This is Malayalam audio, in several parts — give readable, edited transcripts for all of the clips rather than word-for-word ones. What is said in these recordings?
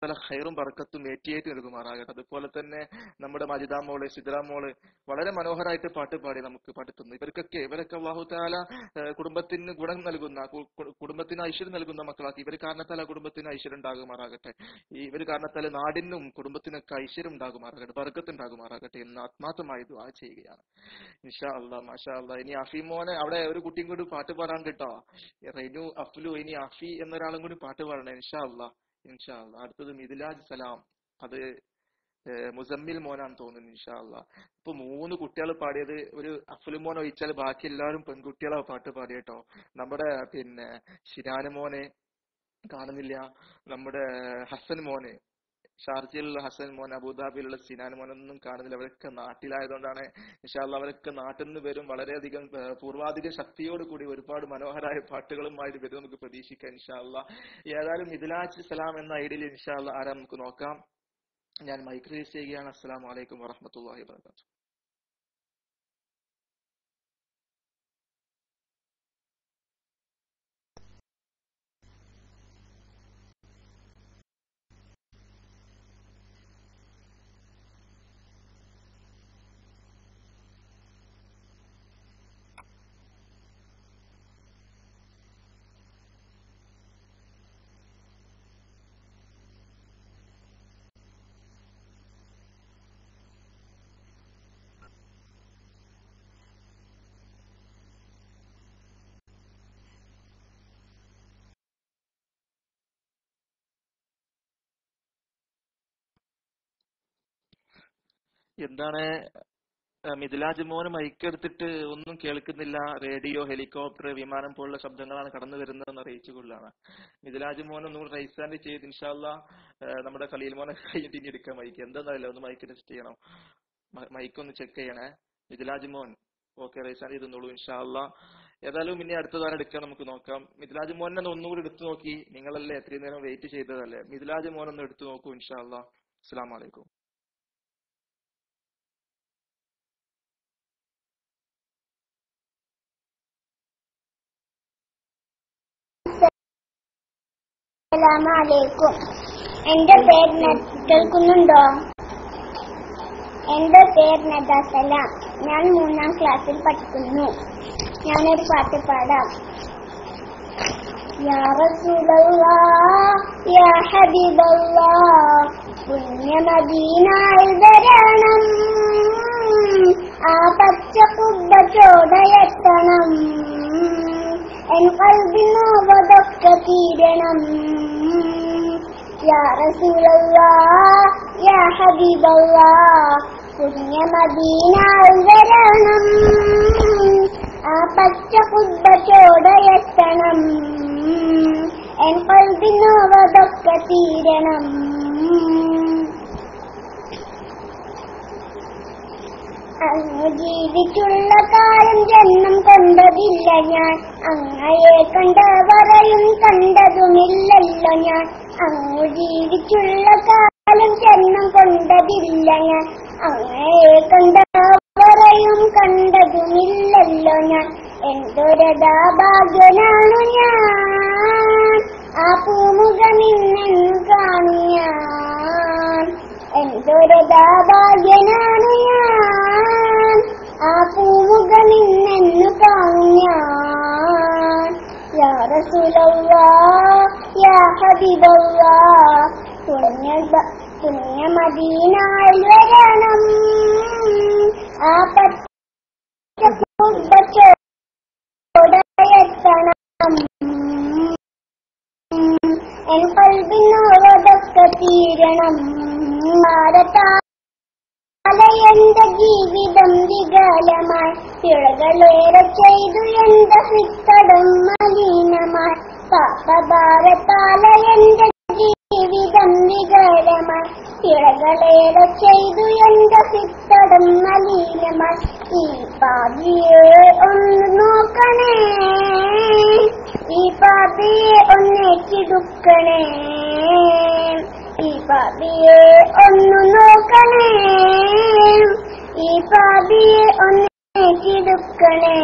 ഖൈറും ബർക്കത്തും ഏറ്റിയേറ്റ് നൽകുമാറാകട്ടെ. അതുപോലെ തന്നെ നമ്മുടെ മജിദ മോള്, സിദ്ര മോള് വളരെ മനോഹരമായിട്ട് പാട്ട് പാടി നമുക്ക് പാട്ടുന്നു. ഇവരൊക്കെ അല്ലാഹു തആല കുടുംബത്തിന് ഗുണം നൽകുന്ന, കുടുംബത്തിന് ഐശ്വര്യം നൽകുന്ന മക്കളാക്കി. ഇവർ കാരണത്താൽ ആ കുടുംബത്തിന് ഐശ്വര്യം ഉണ്ടാകുമാറാകട്ടെ. ഇവർ കാരണത്താൽ നാടിനും കുടുംബത്തിനൊക്കെ ഐശ്വര്യം ഉണ്ടാകുമാറാകട്ടെ, ബർക്കത്ത് ഉണ്ടാകുമാറാകട്ടെ എന്ന് ആത്മാർത്ഥമായി ദുആ ചെയ്യുകയാണ്. ഇൻഷാ അല്ലാഹ്, മാഷാ അല്ലാഹ്. ഇനി അഫീമോനെ അവിടെ ഒരു കുട്ടിയും കൂടി പാട്ട് പാടാൻ കേട്ടോ, റെനു അഫ്ലു. ഇനി അഫി എന്നൊരാളും കൂടി പാട്ട് പാടണം ഇൻഷാ അല്ലാഹ്. ഇൻഷാ അല്ലാഹ്. അടുത്തത് മിദ്ലാജ് സലാം, അത് മുസമ്മിൽ മോനാന്ന് തോന്നുന്നു. ഇൻഷാ അല്ലാഹ്. ഇപ്പൊ 3 കുട്ടികൾ പാടിയത്, ഒരു അഫ്ലു മോൻ ഒഴിച്ചാൽ ബാക്കി എല്ലാവരും പെൺകുട്ടികളാ പാട്ട് പാടിയട്ടോ. നമ്മുടെ ഷിനാന് മോനെ കാണുന്നില്ല, നമ്മുടെ ഹസൻ മോന്, ഷാർജയിലുള്ള ഹസൻ മോൻ, അബുദാബിയിലുള്ള സിനാൻ മോനൊന്നും കാണുന്നില്ല. അവരൊക്കെ നാട്ടിലായതുകൊണ്ടാണ്. ഇൻഷാ അല്ലാഹ് അവരൊക്കെ നാട്ടിൽ നിന്ന് വരും. വളരെയധികം പൂർവാധിക ശക്തിയോട് കൂടി ഒരുപാട് മനോഹരമായ പാട്ടുകളുമായിട്ട് വരും നമുക്ക് പ്രതീക്ഷിക്കാം ഇൻഷാ അല്ലാഹ്. ഏതായാലും മിദ്ലാജ് സലാം എന്ന ഐഡിയിൽ ഇൻഷാ അല്ലാഹ് ആരാ നമുക്ക് നോക്കാം. ഞാൻ മൈക്ക് റിലീസ് ചെയ്യുകയാണ്. അസ്സലാമു അലൈക്കും വറഹ്മത്തുള്ളാഹി വബറകാതുഹു. എന്താണ് മിദ്ലാജ് മോന് മൈക്ക് എടുത്തിട്ട് ഒന്നും കേൾക്കുന്നില്ല. റേഡിയോ, ഹെലികോപ്റ്റർ, വിമാനം പോലുള്ള ശബ്ദങ്ങളാണ് കടന്നു വരുന്നതെന്ന് അറിയിച്ചുകൊള്ളാണ്. മിദ്ലാജ് മോൻ ഒന്നും റൈസ് ആൻഡ് ചെയ്ത് ഇൻഷാ അല്ലാഹ് നമ്മുടെ ഖലീൽ മോനെ കഴിഞ്ഞിട്ട് ഇനി എടുക്കാം മൈക്ക്. എന്താന്നറിയില്ല, ഒന്ന് മൈക്ക് ടെസ്റ്റ് ചെയ്യണം. മൈക്ക് ഒന്ന് ചെക്ക് ചെയ്യണേ മിദ്ലാജ് മോൻ. ഓക്കെ, റൈസ് ആൻഡ് ചെയ്തോളൂ ഇൻഷാ അല്ലാഹ്. ഏതായാലും ഇനി അടുത്തതാണ് എടുക്കാൻ നമുക്ക് നോക്കാം. മിദ്ലാജ് മോനെ ഒന്നുകൂടി എടുത്തു നോക്കി. നിങ്ങളല്ലേ എത്രയും നേരം വെയിറ്റ് ചെയ്തതല്ലേ. മിദ്ലാജ് മോൻ ഒന്ന് എടുത്തു നോക്കൂ ഇൻഷാ അല്ലാഹ്. അസ്സലാമു അലൈക്കും. അസ്സലാമലൈക്കും. എന്റെ പേര് കേൾക്കുന്നുണ്ടോ? എന്റെ പേര് നദാസലാം. ഞാൻ 3ാം ക്ലാസ്സിൽ പഠിക്കുന്നു. ഞാനൊരു പാട്ട് പാടാം. യാ റസൂലല്ലാഹ് യാ ഹബീബല്ലാഹ്, പുണ്യ മദീനയിൽ വരണം, ആ പച്ച കുബ്ബ ചോടയെത്തണം, എൻ ഖൽബിനോവതൊക്കെ തീരണം. യാ റസൂലല്ലാഹ് യാ ഹബീബല്ലാഹ്, പുണ്യ മദീനയിൽ വരണം, ആ പച്ച കുബ്ബ ചോടയെത്തണം, എൻ ഖൽബിനോവതൊക്കെ തീരണം. അങ്ങ് ജീവിച്ചുള്ള കാലം ജന്മം കൊണ്ടതില്ല ഞാൻ, അങ്ങയെ കണ്ടവരെയും കണ്ടതുമില്ലല്ലോ ഞാൻ. അങ്ങ് ജീവിച്ചുള്ള കാലം ജന്മം കൊണ്ടതില്ല ഞാൻ, അങ്ങയെ കണ്ടവരെയും കണ്ടതുമില്ലല്ലോ ഞാൻ. എന്തൊരതാ ഭാഗ്യനാണു ഞാൻ, ആ പൂമുഖമിന്നെന്നു കാണു ഞാൻ. എന്തൊരതാ ഭാഗ്യനാണു ഞാൻ, ആ പൂമുഖമിന്നെന്നു കാണു ഞാൻ. യാ റസൂലല്ലാഹ് യാ ഹബീബല്ലാഹ്, പുണ്യ മദീനയിൽ വരണം, ആ പച്ച കുബ്ബ ചോടയെത്തണം, എൻ ഖൽബിനോവതൊക്കെ തീരണം. എന്റെ ജീവിതം വികലമായി, പിഴകളേറെ ചെയ്തു എന്റെ സിത്തടം മലിനമായി. പാപഭാരത്താല എന്റെ ജീവിതം വികലമായി, പിഴകളേറെ ചെയ്തു എന്റെ സിത്തടം മലിനമായി. ഈ പാപിയെ ഒന്ന് നോക്കണേ, ഈ പാപിയെ ഒന്നേക്കിടുക്കണേ, ഈ പാപിയെ ഒന്നു നോക്കണേ, ഈ പാപിയെ ഒന്നേക്കിടുക്കണേ.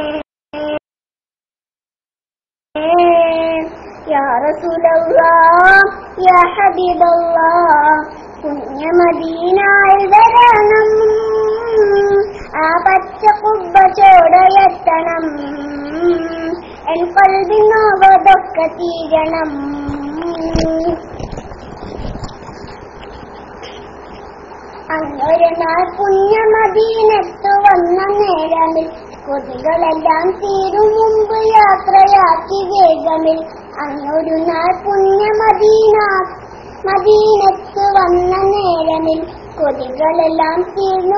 യാ റസൂലല്ലാഹ് യാ ഹബീബല്ലാഹ് പുണ്യ മദീനയിൽ വരണം ആ പച്ച കുബ്ബ ചോടയെത്തണം എൻ കൽബിനോവതൊക്കെ തീരണം അന്നൊരു നാൾ പുണ്യ മദീനത്ത് വന്ന നേരമിൽ കൊതികളെല്ലാം തീരും മുമ്പ് യാത്രയാക്കി വേഗമിൽ അന്നൊരു നാൾ പുണ്യ മദീനത്ത് വന്ന നേരമിൽ കൊതികളെല്ലാം തീരും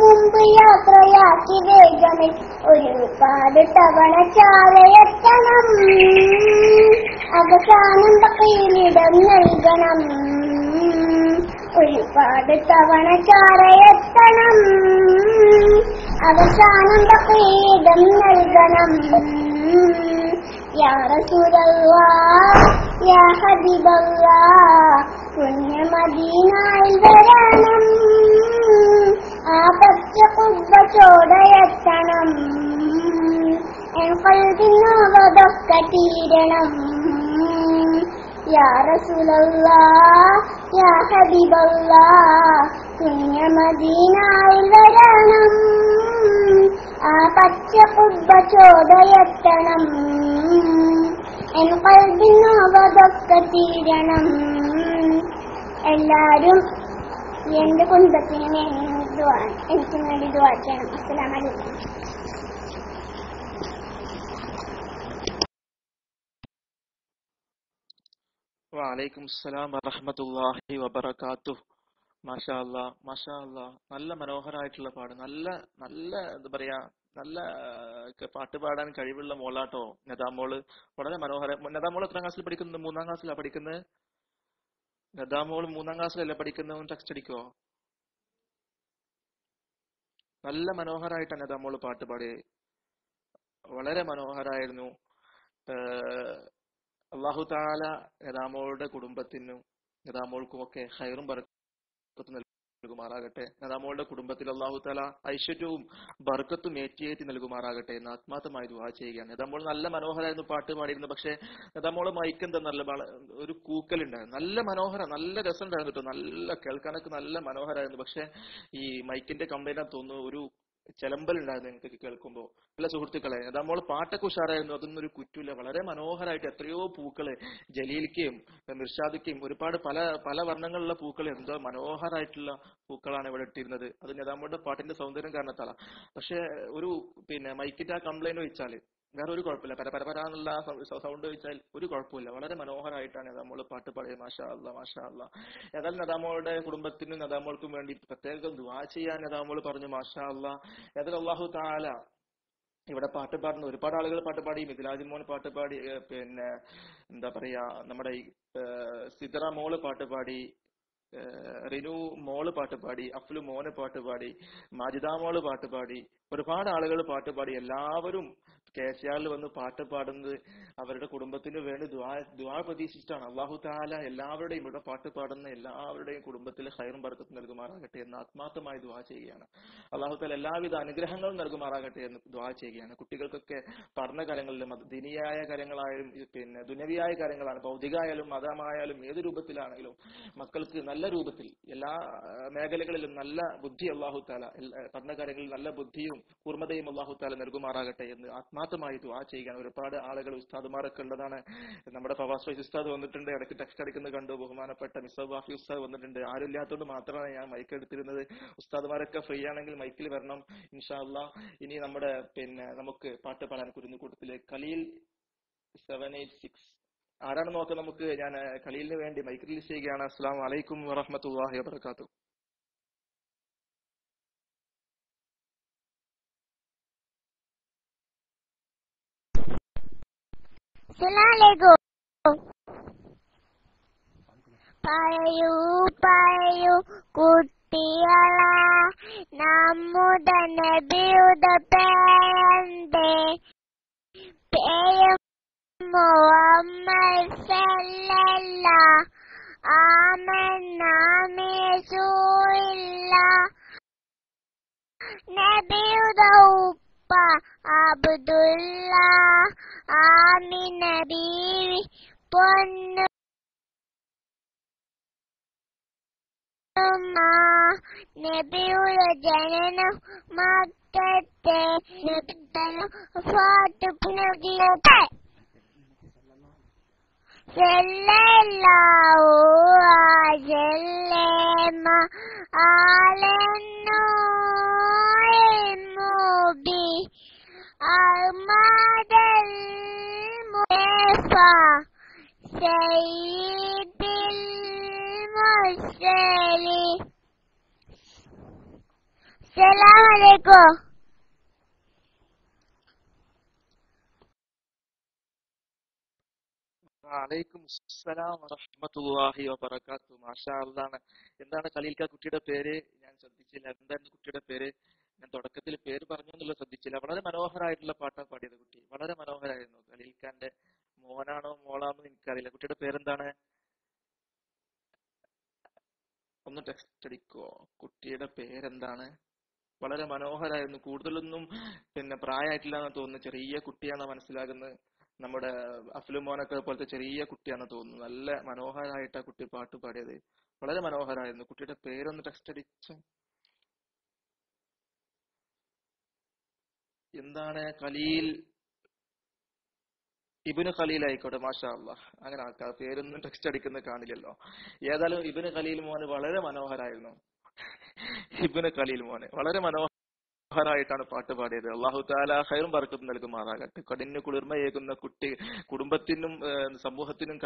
മുമ്പ് യാത്രയാക്കി വേഗമിൽ ഒരുപാട് തവണ ചാവയെത്തണം അവസാനം ബഖീലിടം നൽകണം ഒരുപാട് തവണ ചാരയെത്തണം അവസാനം ബഖീലിടം നൽകണം യാ റസൂലല്ലാഹ് യാ ഹബീബല്ലാഹ് പുണ്യ മദീനയിൽ വരണം ആ പച്ച കുബ്ബ ചോടയെത്തണം എൻ കൽബിനോവതൊക്കെ തീരണം യാ റസൂലല്ലാഹ് യാ ഹബീബല്ലാഹ് പുണ്യ മദീനയിൽ വരണം ആ പച്ച കുബ്ബ ചോടയെത്തണം എൻ കൽബിനോവതൊക്കെ തീരണം എല്ലാരും എന്റെ കുടുംബത്തിന് എനിക്ക് വേണ്ടി ദുആ ചെയ്യണം. അസ്സലാമു അലൈക്കും. വഅലൈക്കും അസ്സലാം വറഹ്മത്തുള്ളാഹി വബറകാതുഹു. മാഷാ അല്ലാ മാഷാ അല്ലാ, നല്ല മനോഹരമായിട്ടുള്ള പാട്, നല്ല നല്ല എന്താ പറയാ, നല്ല പാട്ട് പാടാൻ കഴിവുള്ള മോളാട്ടോ നദാമോള്. വളരെ മനോഹരം. നദാമോൾ എത്രാം ക്ലാസ്സിൽ പഠിക്കുന്നത്? 3-ാം ക്ലാസ്സിലാണ് പഠിക്കുന്നത്. നദാമോൾ 3-ാം ക്ലാസ്സിലല്ലേ പഠിക്കുന്നത്? ടെക്സ്റ്റ് അടിക്കോ? നല്ല മനോഹരമായിട്ടാണ് നദാമോള് പാട്ട് പാടിയത്. വളരെ മനോഹരായിരുന്നു. അല്ലാഹു തആല നദാമോളുടെ കുടുംബത്തിനും നദാമോൾക്കും ഒക്കെ ഖൈറും ബർക്കത്തും നൽകുമാറാകട്ടെ. നദാമോളുടെ കുടുംബത്തിൽ അല്ലാഹു തആല ഐശ്വര്യവും ബർക്കത്തും ഏറ്റിയേറ്റി നൽകുമാറാകട്ടെ എന്ന് ആത്മാർത്ഥമായി ദുആ ചെയ്യുകയാണ്. നദാമോൾ നല്ല മനോഹരമായിരുന്നു പാട്ട് പാടിയിരുന്നു. പക്ഷെ നദാമോളെ മൈക്ക് എന്താ നല്ല ഒരു കൂക്കലുണ്ടായിരുന്നു. നല്ല മനോഹരം, നല്ല രസം ഉണ്ടായിരുന്നു കേട്ടോ. നല്ല കേൾക്കാനൊക്കെ നല്ല മനോഹരമായിരുന്നു. പക്ഷെ ഈ മൈക്കിന്റെ കംപ്ലൈന്റ് തോന്നുന്നു, ഒരു ചെലമ്പൽ ഉണ്ടായിരുന്നു എനിക്ക് കേൾക്കുമ്പോ. അല്ല സുഹൃത്തുക്കളെ, നമ്മൾ പാട്ടൊക്കെ ഉഷാറായിരുന്നു, അതൊന്നും ഒരു കുറ്റമില്ല. വളരെ മനോഹരമായിട്ട് എത്രയോ പൂക്കള്, ജലീൽക്കയും മിർഷാദിക്കയും ഒരുപാട് പല പല വർണ്ണങ്ങളിലുള്ള പൂക്കൾ, എന്തോ മനോഹരമായിട്ടുള്ള പൂക്കളാണ് ഇവിടെ ഇട്ടിരുന്നത്. അത് നമ്മുടെ പാട്ടിന്റെ സൗന്ദര്യം കാരണത്താലാണ്. പക്ഷെ ഒരു മൈക്കിന്റെ ആ കംപ്ലൈന്റ് വെച്ചാല് വേറെ ഒരു കുഴപ്പമില്ല. പരപരാന്നുള്ള സൗണ്ട് വെച്ചാൽ ഒരു കുഴപ്പമില്ല. വളരെ മനോഹരമായിട്ടാണ് നമ്മൾ പാട്ട് പാടിയത്. മാഷാ അല്ലാ മാഷാ അല്ലാ. ഏതായാലും നദാമോളുടെ കുടുംബത്തിനും നദാമോൾക്കും വേണ്ടി പ്രത്യേകം ദുആ ചെയ്യാൻ നദാമോൾ പറഞ്ഞു. മാഷാ അല്ലാ. ഏതായാലും അല്ലാഹു തആല ഇവിടെ പാട്ട് പാടുന്ന ഒരുപാട് ആളുകൾ പാട്ട് പാടി. മിഥിലാജ് മോൻ പാട്ട് പാടി, എന്താ പറയാ, നമ്മുടെ സിദ്റ മോള് പാട്ട് പാടി, റിനു മോള് പാട്ട് പാടി, അഫ്ലു മോന് പാട്ട് പാടി, മാജിദ മോള് പാട്ട് പാടി, ഒരുപാട് ആളുകൾ പാട്ട് പാടി. എല്ലാവരും കേസിയാറിൽ വന്ന് പാട്ട് പാടുന്നത് അവരുടെ കുടുംബത്തിന് വേണ്ടി ദുആ പ്രതീക്ഷിച്ചിട്ടാണ്. അല്ലാഹു തആല എല്ലാവരുടെയും ഇവിടെ പാട്ട് പാടുന്ന എല്ലാവരുടെയും കുടുംബത്തിൽ ഖൈറും ബർക്കത്തും നൽകുമാറാകട്ടെ എന്ന് ആത്മാർത്ഥമായി ദുആ ചെയ്യുകയാണ്. അല്ലാഹു തആല എല്ലാവിധ അനുഗ്രഹങ്ങളും നൽകുമാറാകട്ടെ എന്ന് ദുആ ചെയ്യുകയാണ്. കുട്ടികൾക്കൊക്കെ പഠനകാര്യങ്ങളിലും ദീനിയായ കാര്യങ്ങളായാലും ദുനിയവിയായ കാര്യങ്ങളാണ്, ഭൗതികമായാലും മതമായാലും ഏത് രൂപത്തിലാണെങ്കിലും മക്കൾക്ക് നല്ല രൂപത്തിൽ എല്ലാ മേഖലകളിലും നല്ല ബുദ്ധി അല്ലാഹു തആല, പഠനകാര്യങ്ങളിൽ നല്ല ബുദ്ധിയും കൂർമ്മതയും അല്ലാഹു തആല നൽകുമാറാകട്ടെ എന്ന് ആത്മാർത്ഥമായി ദുആ ചെയ്യുകയാണ്. ഒരുപാട് ആളുകൾ ഉസ്താദുമാരൊക്കെ ഉള്ളതാണ്. നമ്മുടെ ഫവാസ് ഫൈസി ഉസ്താദ് വന്നിട്ടുണ്ട്, ഇടയ്ക്ക് ടെക്സ്റ്റ് അടിക്കുന്നത് കണ്ടു. ബഹുമാനപ്പെട്ട മിസ്ബാഹ് വാഫി ഉസ്താദ് വന്നിട്ടുണ്ട്. ആരും ഇല്ലാത്തതുകൊണ്ട് മാത്രമാണ് ഞാൻ മൈക്ക് എടുത്തിരുന്നത്. ഉസ്താദുമാരൊക്കെ ഫ്രീ ആണെങ്കിൽ മൈക്കിൽ വരണം ഇൻഷാ അല്ലാഹ്. ഇനി നമ്മുടെ നമുക്ക് പാട്ട് പാടാൻ കുരുന്നു കൂട്ടത്തിലെ ഖലീൽ 786 ആരാണ് നോക്കാം നമുക്ക്. ഞാൻ ഖലീലിന് വേണ്ടി മൈക്ക് റിലീസ് ചെയ്യുകയാണ്. അസ്സലാമു അലൈക്കും വറഹ്മത്തുള്ളാഹി വബറകാതുഹു. അസ്സലാമലൈക്കും. പറയൂ പറയൂ കുട്ടികളെ, നമ്മുടെ നബിയുടെ പേരെന്തേ? പേര് മുഹമ്മദ് സല്ലല്ലാഹു ആമനാമിസൂല്ല. നബിയുടെ ഉപ്പ അബ്ദുള്ള, ആമിന ബീവി പൊന്നു നബിയുടെ ജനനം മക്കത്തെ ഫാത്തിമയുടെ സല്ലല്ലാഹു അലൈഹി ആലന്നു മുബി അഹ്മദൽ മുസ്തഫ സയ്യിദുൽ മുർസലീൻ. അസ്സലാമു അലൈക്കും. വലൈക്കും അസ്സലാം വറഹ്മത്തുള്ളാഹി വബറകാതുഹു. മാഷാ അല്ലാഹ്. എന്താണ് ഖലീൽക്ക കുട്ടിയുടെ പേര്? ഞാൻ ശ്രദ്ധിച്ചില്ല. എന്തായിരുന്നു കുട്ടിയുടെ പേര്? ഞാൻ തുടക്കത്തിൽ പേര് പറഞ്ഞു എന്നുള്ളത് ശ്രദ്ധിച്ചില്ല. വളരെ മനോഹരമായിട്ടുള്ള പാട്ടാണ് പാടിയത് കുട്ടി. വളരെ മനോഹരമായിരുന്നു. ഖലീൽക്കാന്റെ മോനാണോ മോളാണോ എനിക്കറിയില്ല. കുട്ടിയുടെ പേരെന്താണ്? ഒന്ന് ടെക്സ്റ്റ് അടിക്കോ? കുട്ടിയുടെ പേരെന്താണ്? വളരെ മനോഹരമായിരുന്നു. കൂടുതലൊന്നും പ്രായമായിട്ടില്ല എന്ന് തോന്നുന്നു. ചെറിയ കുട്ടിയാണെന്ന് മനസ്സിലാകുന്നത്. നമ്മുടെ അഫ്ലു മോനൊക്കെ പോലത്തെ ചെറിയ കുട്ടിയാണെന്ന് തോന്നുന്നു. നല്ല മനോഹരമായിട്ട് ആ കുട്ടി പാട്ട് പാടിയത്. വളരെ മനോഹരമായിരുന്നു. കുട്ടിയുടെ പേരൊന്ന് ടെക്സ്റ്റ് അടിച്ചു. എന്താണ്? ഖലീൽ, ഇബ്നു ഖലീൽ ആയിക്കോട്ടെ. മാഷാ അല്ലാഹ്. അങ്ങനെ ആൾക്കാർ പേരൊന്നും ടെക്സ്റ്റ് അടിക്കുന്നത് കാണില്ലല്ലോ. ഏതായാലും ഇബ്നു ഖലീൽ മോന് വളരെ മനോഹരായിരുന്നു. ഇബ്നു ഖലീൽ മോന് വളരെ മനോഹരമായിട്ടാണ് പാട്ട് പാടിയത്. അള്ളാഹു താല ഖൈറും ബർക്കത്തും നൽകുമാറാകട്ടെ. കണ്ണിന് കുളിർമയേകുന്ന കുട്ടി, കുടുംബത്തിനും സമൂഹത്തിനും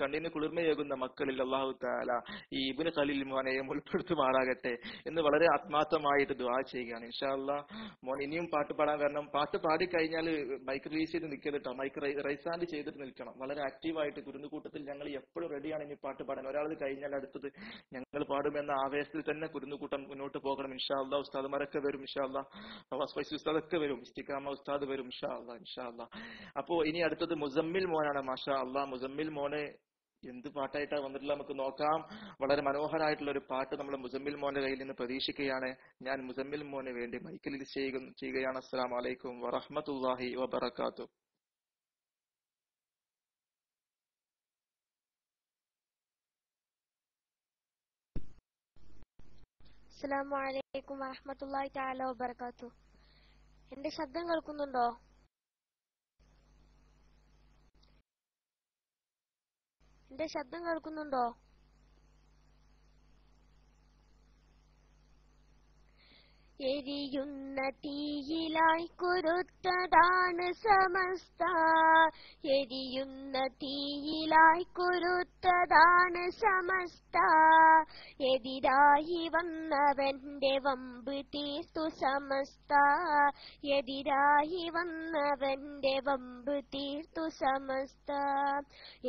കണ്ണിന് കുളിർമയേകുന്ന മക്കളിൽ അള്ളാഹു താല ഈ ഇബ്നു ഖലീൽ മോനെയും ഉൾപ്പെടുത്തുമാറാകട്ടെ എന്ന് വളരെ ആത്മാർത്ഥമായിട്ട് ദുആ ചെയ്യുകയാണ്. ഇൻഷാ അല്ലാഹ്. മോൻ ഇനിയും പാട്ട് പാടാൻ വരണം. പാട്ട് പാടി കഴിഞ്ഞാൽ മൈക്ക് റിലീസ് ചെയ്ത് നിൽക്കരുട്ടോ. മൈക്ക് റൈസാൻഡ് ചെയ്തിട്ട് നിൽക്കണം. വളരെ ആക്റ്റീവായിട്ട് കുരുന്നുകൂട്ടത്തിൽ ഞങ്ങൾ എപ്പോഴും റെഡിയാണ് ഇനി പാട്ട് പാടാൻ. ഒരാൾ കഴിഞ്ഞാൽ അടുത്തത് ഞങ്ങൾ പാടുമെന്ന ആവേശത്തിൽ തന്നെ കുരുന്നുകൂട്ടം മുന്നോട്ട് പോകണം. ഇൻഷാ അല്ലാഹ്. ഉസ്താദുമാരൊക്കെ വരും ഇൻഷാ അല്ലാഹ്. ഫവാസ് ഫൈസി ഉസ്താദൊക്കെ വരും. ഇസ്തിഖാമ ഉസ്താദ് വരും ഇൻഷാ അല്ലാഹ്. ഇൻഷാ അല്ലാഹ്. അപ്പോ ഇനി അടുത്തത് മുസമ്മിൽ മോനാണ്. മാഷാ അല്ലാഹ്. മുസമ്മിൽ മോന് എന്ത് പാട്ടായിട്ടാണ് വന്നിട്ടുള്ള നമുക്ക് നോക്കാം. വളരെ മനോഹരമായിട്ടുള്ള ഒരു പാട്ട് നമ്മുടെ മുസമ്മിൽ മോന്റെ കയ്യിൽ നിന്ന് പ്രതീക്ഷിക്കുകയാണ്. ഞാൻ മുസമ്മിൽ മോന് വേണ്ടി മൈക്കിൽ ചെയ്യുകയാണ്. അസ്സലാമു അലൈക്കും വറഹ്മത്തുള്ളാഹി വബറകാതുഹു. അസ്സലാമു അലൈക്കും വറഹ്മത്തുള്ളാഹി തആല വബറകാതുഹു. എന്റെ ശബ്ദം കേൾക്കുന്നുണ്ടോ? എന്റെ ശബ്ദം കേൾക്കുന്നുണ്ടോ? എരിയുന്ന തീയിലായി കുരുത്തതാണ് സമസ്ത, എരിയുന്ന തീയിലായി കുരുത്തതാണ് സമസ്ത, എതിരായി വന്നവന്റെ വമ്പ് തീർത്തു സമസ്ത, എതിരായി വന്നവന്റെ വമ്പ് തീർത്തു സമസ്ത,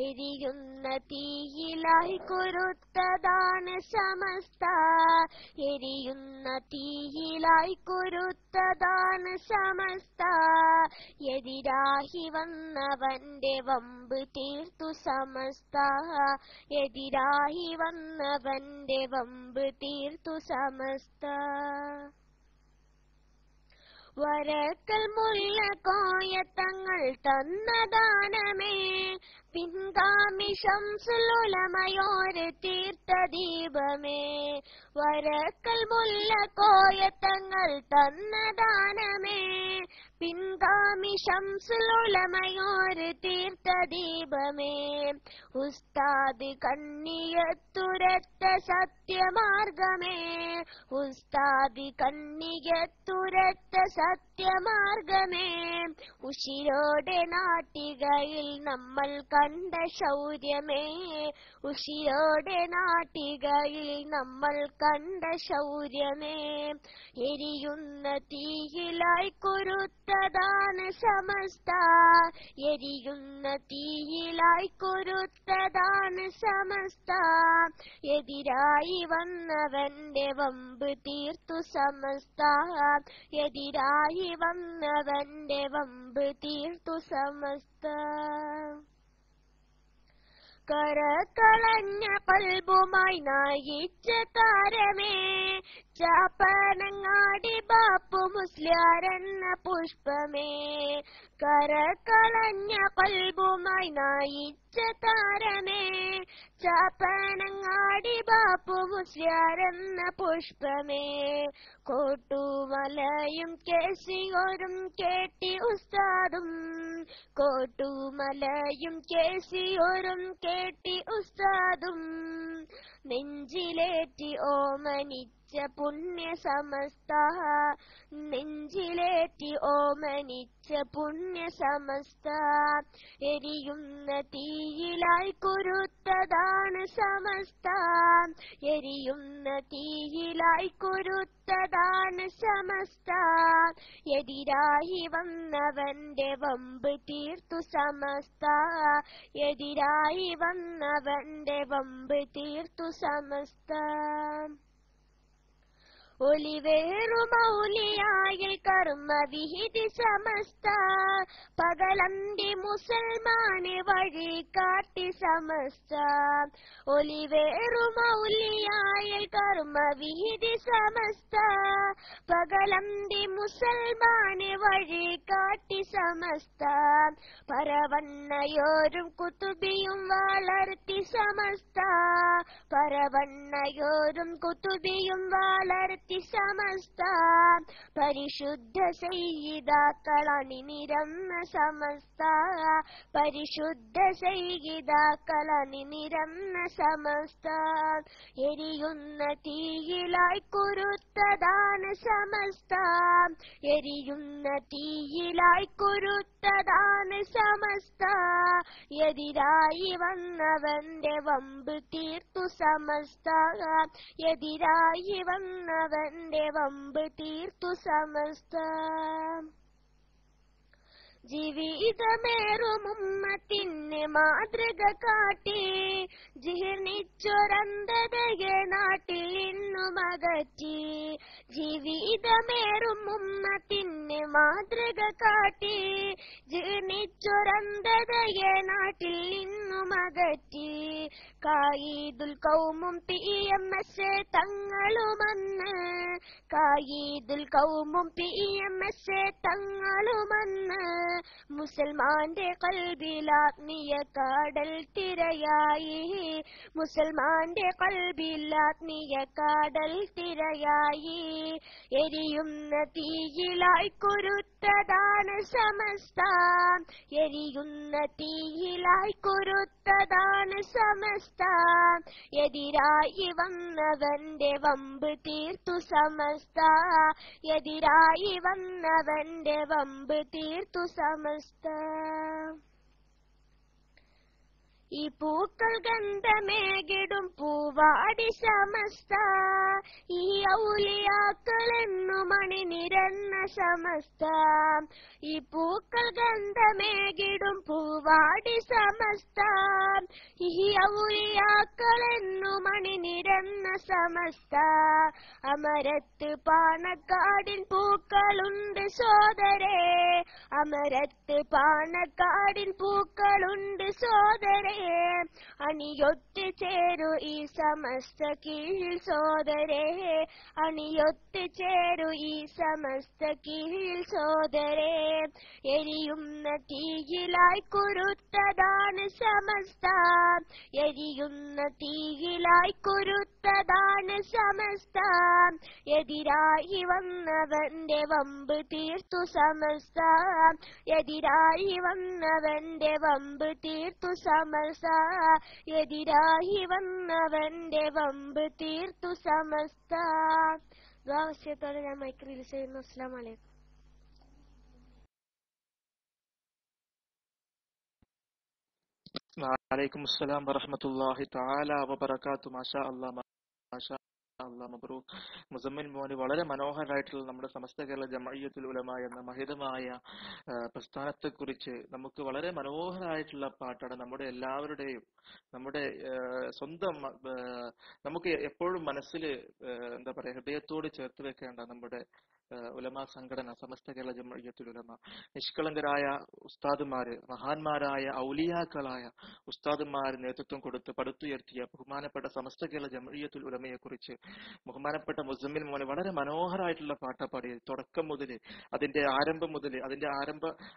എരിയുന്ന തീയിലായി കുരുത്തതാണ് സമസ്ത, എരിയുന്ന തീയിലായി കുരുത്തതാണ് സമസ്ത, എതിരാഹി വന്നവന്റെ വമ്പ് തീർത്തു സമസ്ത, എതിരാഹി വന്നവന്റെ വമ്പ് തീർത്തു സമസ്ത. വരക്കൽ മുല്ല കോയത്തങ്ങൾ തന്ന ദാനമേ, പിൻഗാമി ശംസുൽ ഉലമയോര് തീർത്ത ദീപമേ, വരക്കൽ മുല്ല കോയത്തങ്ങൾ തന്ന ദാനമേ, പിൻഗാമി ശംസുൽ ഉലമയോര് തീർത്ത ദീപമേ, ഉസ്താദ് കണ്ണിയത്തുരത്ത സത്യമാർഗമേ, ഉസ്താദ് കണ്ണിയത്തുരത്ത സത്യമാർഗമേ, ഉശിരോടെ നാട്ടികയിൽ നമ്മൾ കണ്ട ശൗര്യമേ, ഉശിരോടെ നാട്ടികയിൽ നമ്മൾ കണ്ട ശൗര്യമേ, എരിയുന്ന തീയിലായി കുരുത്തതാണ് സമസ്ത, എരിയുന്ന തീയിലായി കുരുത്തതാണ് സമസ്ത, എതിരായി വന്നവന്റെ വമ്പ് തീർത്തു സമസ്ത, എതിരായി വന്നവന്റെ വമ്പ് തീർത്തു സമസ്ത. കരകളഞ്ഞ കൽബുമായി നയിച്ച താരമേ, ചാപ്പനങ്ങാടി ബാപ്പു മുസ്ലിയാരെന്ന പുഷ്പമേ. കരകളഞ്ഞ കൽബുമായി നയിച്ച താരമേ, ചാപ്പനങ്ങാടി ബാപ്പു മുസ്ലിയാരെന്ന പുഷ്പമേ. കോട്ടുമലയും കേസിയോരും കേട്ടി ഉസ്താദും, കോട്ടുമലയും കേസിയോരും കേട്ടി ഉസ്താദും, നെഞ്ചിലേറ്റി ഓമനിച്ച പുണ്യ സമസ്ത, നെഞ്ചിലേറ്റി ഓമനിച്ച പുണ്യ സമസ്ത. എരിയുന്ന തീയിലായി കുരുത്തതാണ് സമസ്ത, എരിയുന്ന തീയിലായി കുരുത്തതാണ് സമസ്ത. എതിരായി വന്നവന്റെ വമ്പ് തീർത്തു സമസ്ത, എതിരായി വന്നവന്റെ വമ്പ് തീർത്തു സമസ്ത. ഒലിവേറുമൗലിയായിൽ കർമ്മവിഹിതി സമസ്ത, പകലന്തി മുസൽമാന് വഴി കാട്ടി സമസ്ത. ഒലിവേറുമൗലിയായിൽ കർമ്മവിഹിതി സമസ്ത, പകലന്തി മുസൽമാന് വഴി കാട്ടി സമസ്ത. പരവണ്ണയോരും കുത്തുബിയും വളർത്തി സമസ്ത, പരവണ്ണയോരും കുത്തുബിയും വളർത്തി സമസ്ത. പരിശുദ്ധ സയ്യിദാക്കളണിനിരന്ന സമസ്ത, പരിശുദ്ധ സയ്യിദാക്കളണിനിരന്ന സമസ്ത. എരിയുന്ന തീയിലായി കുരുത്തതാണ് സമസ്ത, എരിയുന്ന തീയിലായി കുരുത്തതാണ് സമസ്ത. എതിരായി വന്നവന്റെ വമ്പ് തീർത്തു സമസ്ത, എതിരായി വന്നവന്റെ വമ്പ് തീർത്തു സമസ്ത. ജീവിതമേറും ഉമ്മത്തിന് മാതൃക കാട്ടി, ജീർണിച്ചൊരന്ധതയെ നാട്ടിൽ ഇന്നും അകറ്റി. ജീവിതമേറും ഉമ്മത്തിന് മാതൃക കാട്ടി, ജീർണിച്ചൊരന്ധതയെ നാട്ടിൽ ഇന്നും അകറ്റി. കായിദുൽ കൗമും PMS തങ്ങളുമന്ന്, കായിദുൽ കൗമും PMS തങ്ങളുമന്ന്, മുസൽമാന്റെ കൽബിൽ ആത്മീയ കാടൽ തിരയായി, മുസൽമാന്റെ കൽബിൽ ആത്മീയ കാടൽ തിരയായി. എരിയുന്ന തീയിലായി കുരുത്തതാണ് സമസ്ത, എരിയുന്ന തീയിലായി കുരുത്തതാണ് സമസ്ത. എതിരായി വന്നവന്റെ വമ്പ് തീർത്തു സമസ്ത, എതിരായി വന്നവന്റെ വമ്പ് തീർത്തു സമസ്ത. ഈ പൂക്കൾ ഗന്ധമേകിടും പൂവാടി സമസ്ത, ഈ ഔലിയാക്കളെന്നും അണിനിരന്ന സമസ്ത. ഈ പൂക്കൾ ഗന്ധമേകിടും പൂവാടി സമസ്ത, ഈ ഔലിയാക്കളെന്നും അണിനിരന്ന സമസ്ത. അമരത്ത് പാണക്കാടിൻ പൂക്കളുണ്ട് സോദരേ, അമരത്ത് പാണക്കാടിൻ പൂക്കളുണ്ട് സോദരേ. അണിയൊത്ത് ചേരു ഈ സമസ്ത കീഴിൽ സോദരേ, അണിയൊത്ത് ചേരു ഈ സമസ്ത കീഴിൽ സോദരേ. എരിയുന്ന തീയിലായി കുരുത്തതാണ് സമസ്ത, എരിയുന്ന തീയിലായി കുരുത്തതാണ് സമസ്ത. എതിരായി വന്നവന്റെ വമ്പ് തീർത്തു സമസ്ത, എതിരായി വന്നവന്റെ വമ്പ് തീർത്തു സമസ്ത, എതിരായി വന്നവന്റെ വമ്പ് തീർത്തു സമസ്ത. ആവശ്യത്തോടെ ഞാൻ മൈക്ക് റിലീസ് ചെയ്യുന്നു. അസ്സലാമു അലൈക്കും. വഅലൈക്കും അസ്സലാം വറഹ്മത്തുള്ളാഹി തആല വബറകാതുഹു. മാഷാ അല്ലാഹ്, മാഷാ അല്ലാഹ്. അല്ലാഹ് മബ്റൂക്. മുസമ്മിൽ മോന് വളരെ മനോഹരമായിട്ടുള്ള നമ്മുടെ സമസ്ത കേരള ജമഇയ്യത്തുൽ ഉലമ എന്ന മഹിതമായ പ്രസ്ഥാനത്തെ കുറിച്ച് നമുക്ക് വളരെ മനോഹരമായിട്ടുള്ള പാട്ടാണ്. നമ്മുടെ എല്ലാവരുടെയും നമ്മുടെ സ്വന്തം നമുക്ക് എപ്പോഴും മനസ്സിൽ എന്താ പറയാ ഹൃദയത്തോട് ചേർത്ത് വെക്കേണ്ട നമ്മുടെ ഉലമാ സംഘടന സമസ്ത കേരള ജമഇയ്യത്തുൽ ഉലമ, നിഷ്കളങ്കരായ ഉസ്താദുമാര്, മഹാന്മാരായ ഔലിയാക്കളായ ഉസ്താദുമാർ നേതൃത്വം കൊടുത്ത് പടുത്തുയർത്തിയ ബഹുമാനപ്പെട്ട സമസ്ത കേരള ജമഇയ്യത്തുൽ ഉലമയെ കുറിച്ച് ബഹുമാനപ്പെട്ട മുസമ്മിൽ മോനെ വളരെ മനോഹരമായിട്ടുള്ള പാട്ടാ പാടിയത്. തുടക്കം മുതൽ അതിന്റെ ആരംഭം മുതൽ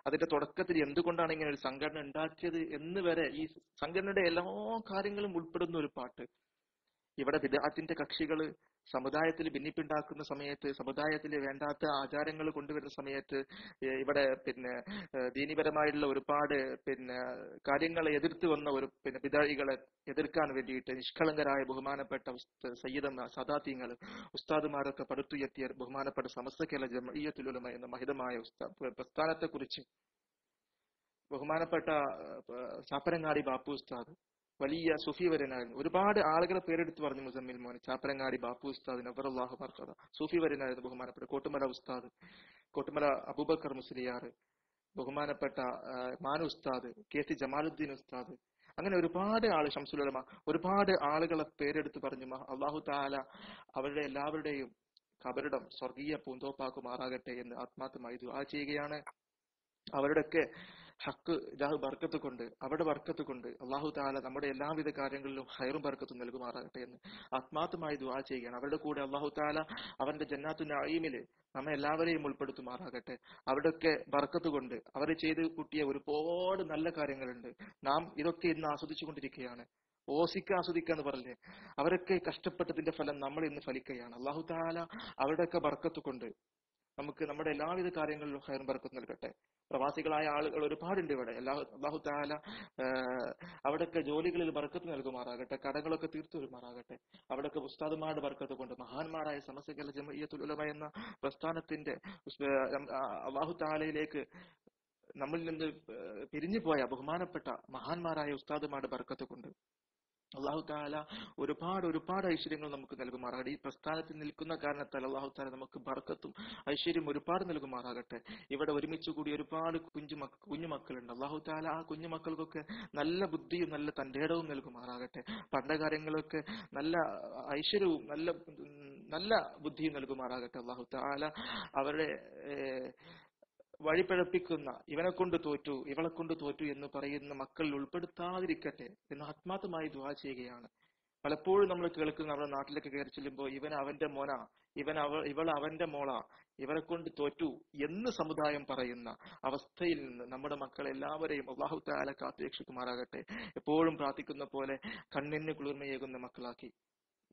അതിന്റെ തുടക്കത്തിൽ എന്തുകൊണ്ടാണ് ഇങ്ങനെ ഒരു സംഘടന ഉണ്ടാക്കിയത് എന്ന് വരെ ഈ സംഘടനയുടെ എല്ലാ കാര്യങ്ങളും ഉൾപ്പെടുന്ന ഒരു പാട്ട്. ഇവിടെ ബിദ്അത്തിന്റെ കക്ഷികള് സമുദായത്തിൽ ഭിന്നിപ്പുണ്ടാക്കുന്ന സമയത്ത്, സമുദായത്തിൽ വേണ്ടാത്ത ആചാരങ്ങൾ കൊണ്ടുവരുന്ന സമയത്ത്, ഇവിടെ ദീനിപരമായിട്ടുള്ള ഒരുപാട് കാര്യങ്ങളെ എതിർത്ത് വന്ന ഒരു ബിദ്അഇകളെ എതിർക്കാൻ വേണ്ടിയിട്ട് നിഷ്കളങ്കരായ ബഹുമാനപ്പെട്ട സയ്യിദന്മാർ, സദാത്യങ്ങൾ, ഉസ്താദുമാരൊക്കെ പടുത്തുയർത്തിയ ബഹുമാനപ്പെട്ട സമസ്ത കേരള ജമഇയ്യത്തുൽ ഉലമ എന്ന മഹിതമായ പ്രസ്ഥാനത്തെ കുറിച്ച് ബഹുമാനപ്പെട്ട ചാപ്പരങ്ങാടി ബാപ്പു ഉസ്താദ് വലിയ സുഫി വരനായിരുന്നു. ഒരുപാട് ആളുകളെ പേരെടുത്ത് പറഞ്ഞു മുസമ്മിൽ മോൻ. ചാപ്പരങ്ങാടി ബാപ്പു ഉസ്താദ് നവറല്ലാഹു ബർക്കത സൂഫി വരനായിരുന്നു. ബഹുമാനപ്പെട്ട കോട്ടുമല ഉസ്താദ്, കോട്ടുമല അബൂബക്കർ മുസ്ലിയാർ, ബഹുമാനപ്പെട്ട മാനു ഉസ്താദ്, KC ജമാലുദ്ദീൻ ഉസ്താദ്, അങ്ങനെ ഒരുപാട് ശംസുൽ ഉലമ, ഒരുപാട് ആളുകളെ പേരെടുത്ത് പറഞ്ഞു. അല്ലാഹു തആല അവരുടെ എല്ലാവരുടെയും ഖബറിടം സ്വർഗീയ പൂന്തോപ്പാക്കുമാറാകട്ടെ എന്ന് ആത്മാർത്ഥമായി ദുആ ചെയ്യുകയാണ്. അവരുടെയൊക്കെ ഹക്ക് ജാഹ് ബർക്കത്ത് കൊണ്ട്, അവരുടെ ബർക്കത്ത് കൊണ്ട് അല്ലാഹു തആല നമ്മുടെ എല്ലാവിധ കാര്യങ്ങളിലും ഹൈറും ബർക്കത്തും നൽകുമാറാകട്ടെ എന്ന് ആത്മാർത്ഥമായി ദുആ ചെയ്യുകയാണ്. അവരുടെ കൂടെ അല്ലാഹു തആല അവന്റെ ജന്നാത്തു നഈമില് നമ്മെ എല്ലാവരെയും ഉൾപ്പെടുത്തുമാറാകട്ടെ. അവരുടെയൊക്കെ ബർക്കത്ത് കൊണ്ട് അവർ ചെയ്ത് കൂട്ടിയ ഒരുപാട് നല്ല കാര്യങ്ങളുണ്ട്. നാം ഇതൊക്കെ ഇന്ന് ആസ്വദിച്ചു കൊണ്ടിരിക്കുകയാണ്. ആസ്വദിക്കുക എന്ന് പറഞ്ഞേ, അവരൊക്കെ കഷ്ടപ്പെട്ടതിന്റെ ഫലം നമ്മൾ ഇന്ന് ഫലിക്കുകയാണ്. അല്ലാഹു തആല അവരുടെയൊക്കെ ബർക്കത്ത് കൊണ്ട് നമുക്ക് നമ്മുടെ എല്ലാവിധ കാര്യങ്ങളിലും ഹൈറും ബർക്കത്ത് നൽകട്ടെ. പ്രവാസികളായ ആളുകൾ ഒരുപാടുണ്ട് ഇവിടെ. അല്ലാഹു തആല അവിടെയൊക്കെ ജോലികളിൽ ബർക്കത്ത് നൽകുമാറാകട്ടെ, കടങ്ങളൊക്കെ തീർത്തു വരുമാറാകട്ടെ. അവിടെയൊക്കെ ഉസ്താദുമാരുടെ ബർക്കത്ത് കൊണ്ട് മഹാന്മാരായ സമസ്ത കേരള ജമഇയ്യത്തുൽ ഉലമ എന്ന പ്രസ്ഥാനത്തിന്റെ അല്ലാഹു തആലയിലേക്ക് നമ്മളിൽ നിന്ന് പിരിഞ്ഞു പോയ ബഹുമാനപ്പെട്ട മഹാന്മാരായ ഉസ്താദുമാരുടെ ബർക്കത്ത് കൊണ്ട് അല്ലാഹു തആല ഒരുപാട് ഐശ്വര്യങ്ങൾ നമുക്ക് നൽകുമാറാകട്ടെ. ഈ പ്രസ്ഥാനത്തിൽ നിൽക്കുന്ന കാരണത്താൽ അല്ലാഹു തആല നമുക്ക് ബർക്കത്തും ഐശ്വര്യം ഒരുപാട് നൽകുമാറാകട്ടെ. ഇവിടെ ഒരുമിച്ച് കൂടി ഒരുപാട് കുഞ്ഞുമക്കളുണ്ട്. അല്ലാഹു തആല ആ കുഞ്ഞുമക്കൾക്കൊക്കെ നല്ല ബുദ്ധിയും നല്ല തന്റേടവും നൽകുമാറാകട്ടെ. പഠനകാര്യങ്ങളൊക്കെ നല്ല ഐശ്വര്യവും നല്ല ബുദ്ധിയും നൽകുമാറാകട്ടെ. അല്ലാഹു തആല അവരുടെ വഴിപിഴപ്പിക്കുന്ന, ഇവനെ കൊണ്ട് തോറ്റു ഇവളെ കൊണ്ട് തോറ്റു എന്ന് പറയുന്ന മക്കളിൽ ഉൾപ്പെടുത്താതിരിക്കട്ടെ എന്ന് ആത്മാർത്ഥമായി ദുആ ചെയ്യുകയാണ്. പലപ്പോഴും നമ്മൾ കേൾക്കുന്ന, നമ്മുടെ നാട്ടിലൊക്കെ കയറി ചെല്ലുമ്പോൾ ഇവൻ അവന്റെ മോനാ, ഇവൾ അവന്റെ മോളാ, ഇവരെ കൊണ്ട് തോറ്റു എന്ന് സമുദായം പറയുന്ന അവസ്ഥയിൽ നിന്ന് നമ്മുടെ മക്കളെല്ലാവരെയും അല്ലാഹു തആല കാത്തുരക്ഷിക്കുമാറാകട്ടെ. എപ്പോഴും പ്രാർത്ഥിക്കുന്ന പോലെ കണ്ണിന് കുളിർമയേകുന്ന മക്കളാക്കി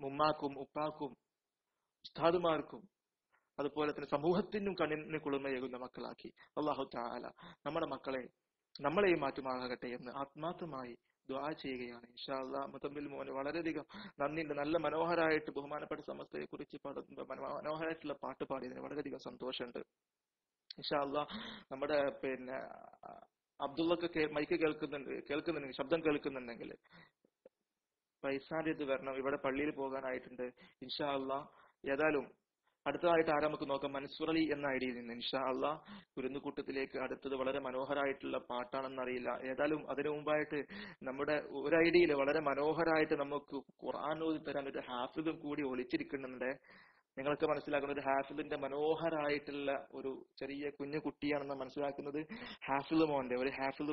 ഉമ്മാക്കും ഉപ്പാക്കും ഉസ്താദുമാർക്കും അതുപോലെ തന്നെ സമൂഹത്തിനും കണ്ണിന് കുളിർമയേകുന്ന മക്കളാക്കി അല്ലാഹു തആല നമ്മുടെ മക്കളെ നമ്മളെയും മാറ്റുമാറാകട്ടെ എന്ന് ആത്മാർത്ഥമായി ദുആ ചെയ്യുകയാണ്. ഇൻഷാ അല്ലാഹ് മുതമ്മിൽ മോന് വളരെയധികം നന്ദിയുണ്ട്. നല്ല മനോഹരമായിട്ട് ബഹുമാനപ്പെട്ട സമസ്തയെ കുറിച്ച് മനോഹരമായിട്ടുള്ള പാട്ട് പാടിയതിന് വളരെയധികം സന്തോഷമുണ്ട്. ഇൻഷാ അല്ലാഹ് നമ്മുടെ അബ്ദുള്ളക്ക് മൈക്ക് കേൾക്കുന്നുണ്ടെങ്കിൽ, ശബ്ദം കേൾക്കുന്നുണ്ടെങ്കിൽ പൈസാന്റെ ഇത് വരണം. ഇവിടെ പള്ളിയിൽ പോകാനായിട്ടുണ്ട്. ഇൻഷാ അല്ലാഹ് ഏതായാലും അടുത്തതായിട്ട് ആരാ നമുക്ക് നോക്കാം. മൻസൂർ അലി എന്ന ഐഡിയിൽ നിന്ന് ഇൻഷാ അല്ലാഹ് കുരുന്നുകൂട്ടത്തിലേക്ക് അടുത്തത് വളരെ മനോഹരമായിട്ടുള്ള പാട്ടാണെന്നറിയില്ല. ഏതായാലും അതിനു മുമ്പായിട്ട് നമ്മുടെ ഒരു ഐഡിയിൽ വളരെ മനോഹരമായിട്ട് നമുക്ക് ഖുർആൻ ഓതി തരാൻ ഒരു ഹാഫിദും കൂടി ഒളിച്ചിരിക്കുന്നുണ്ട്. നിങ്ങൾക്ക് മനസ്സിലാക്കുന്ന ഒരു ഹാഫിലിന്റെ മനോഹരമായിട്ടുള്ള ഒരു ചെറിയ കുഞ്ഞു കുട്ടിയാണെന്ന് മനസ്സിലാക്കുന്നത് ഹാഫിൽ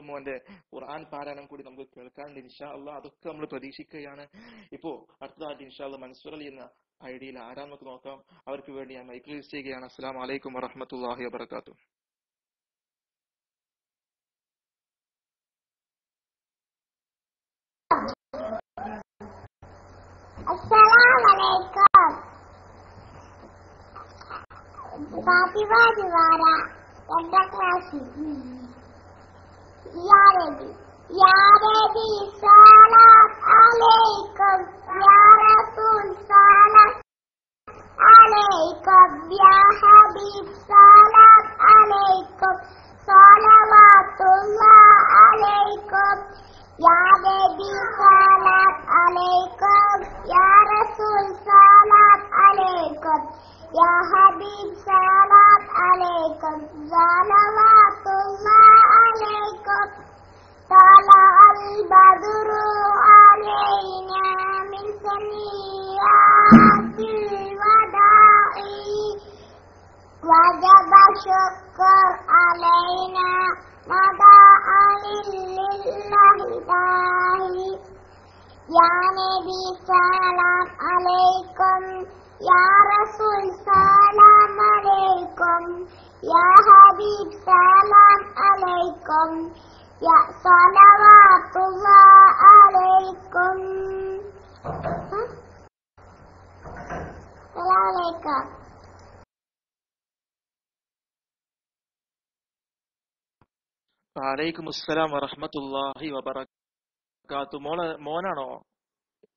മോന്റെ ഖുർആൻ പാരായണം കൂടി നമുക്ക് കേൾക്കാനുണ്ട്. ഇൻഷാ അല്ലാഹ് അതൊക്കെ നമ്മൾ പ്രതീക്ഷിക്കുകയാണ്. ഇപ്പോ അടുത്തതായിട്ട് ഇൻഷാ അല്ലാഹ് മൻസൂർ അലി എന്ന ഐഡിയിൽ ആരാ നമുക്ക് നോക്കാം. അവർക്ക് വേണ്ടി ഞാൻ മൈക്ക് റിലീസ് ചെയ്യുകയാണ്. അസ്സലാമു അലൈക്കും വറഹ്മത്തുള്ളാഹി വബറകാതുഹു. Assalamualaikum. Fatima Diwara, Kedda class. Ya Rabbi, salam alaikum. Ya Rasul, salam alaikum. Ya Habib, salam alaikum. Salawatullah alaikum. Ya Nabi, salam alaikum. Ya Rasul, salam alaikum. നബി സലാം അലൈക്കും യാ റസൂൽ സലാം അലൈക്കും യാ ഹബീബ് സലാം അലൈക്കും യാ സ്വലവാത്തുല്ലാഹി അലൈക്കും. അലൈക്കും വലൈക്കും അസ്സലാം വറഹ്മത്തുള്ളാഹി വബറകാത്തു. മോനാണോ?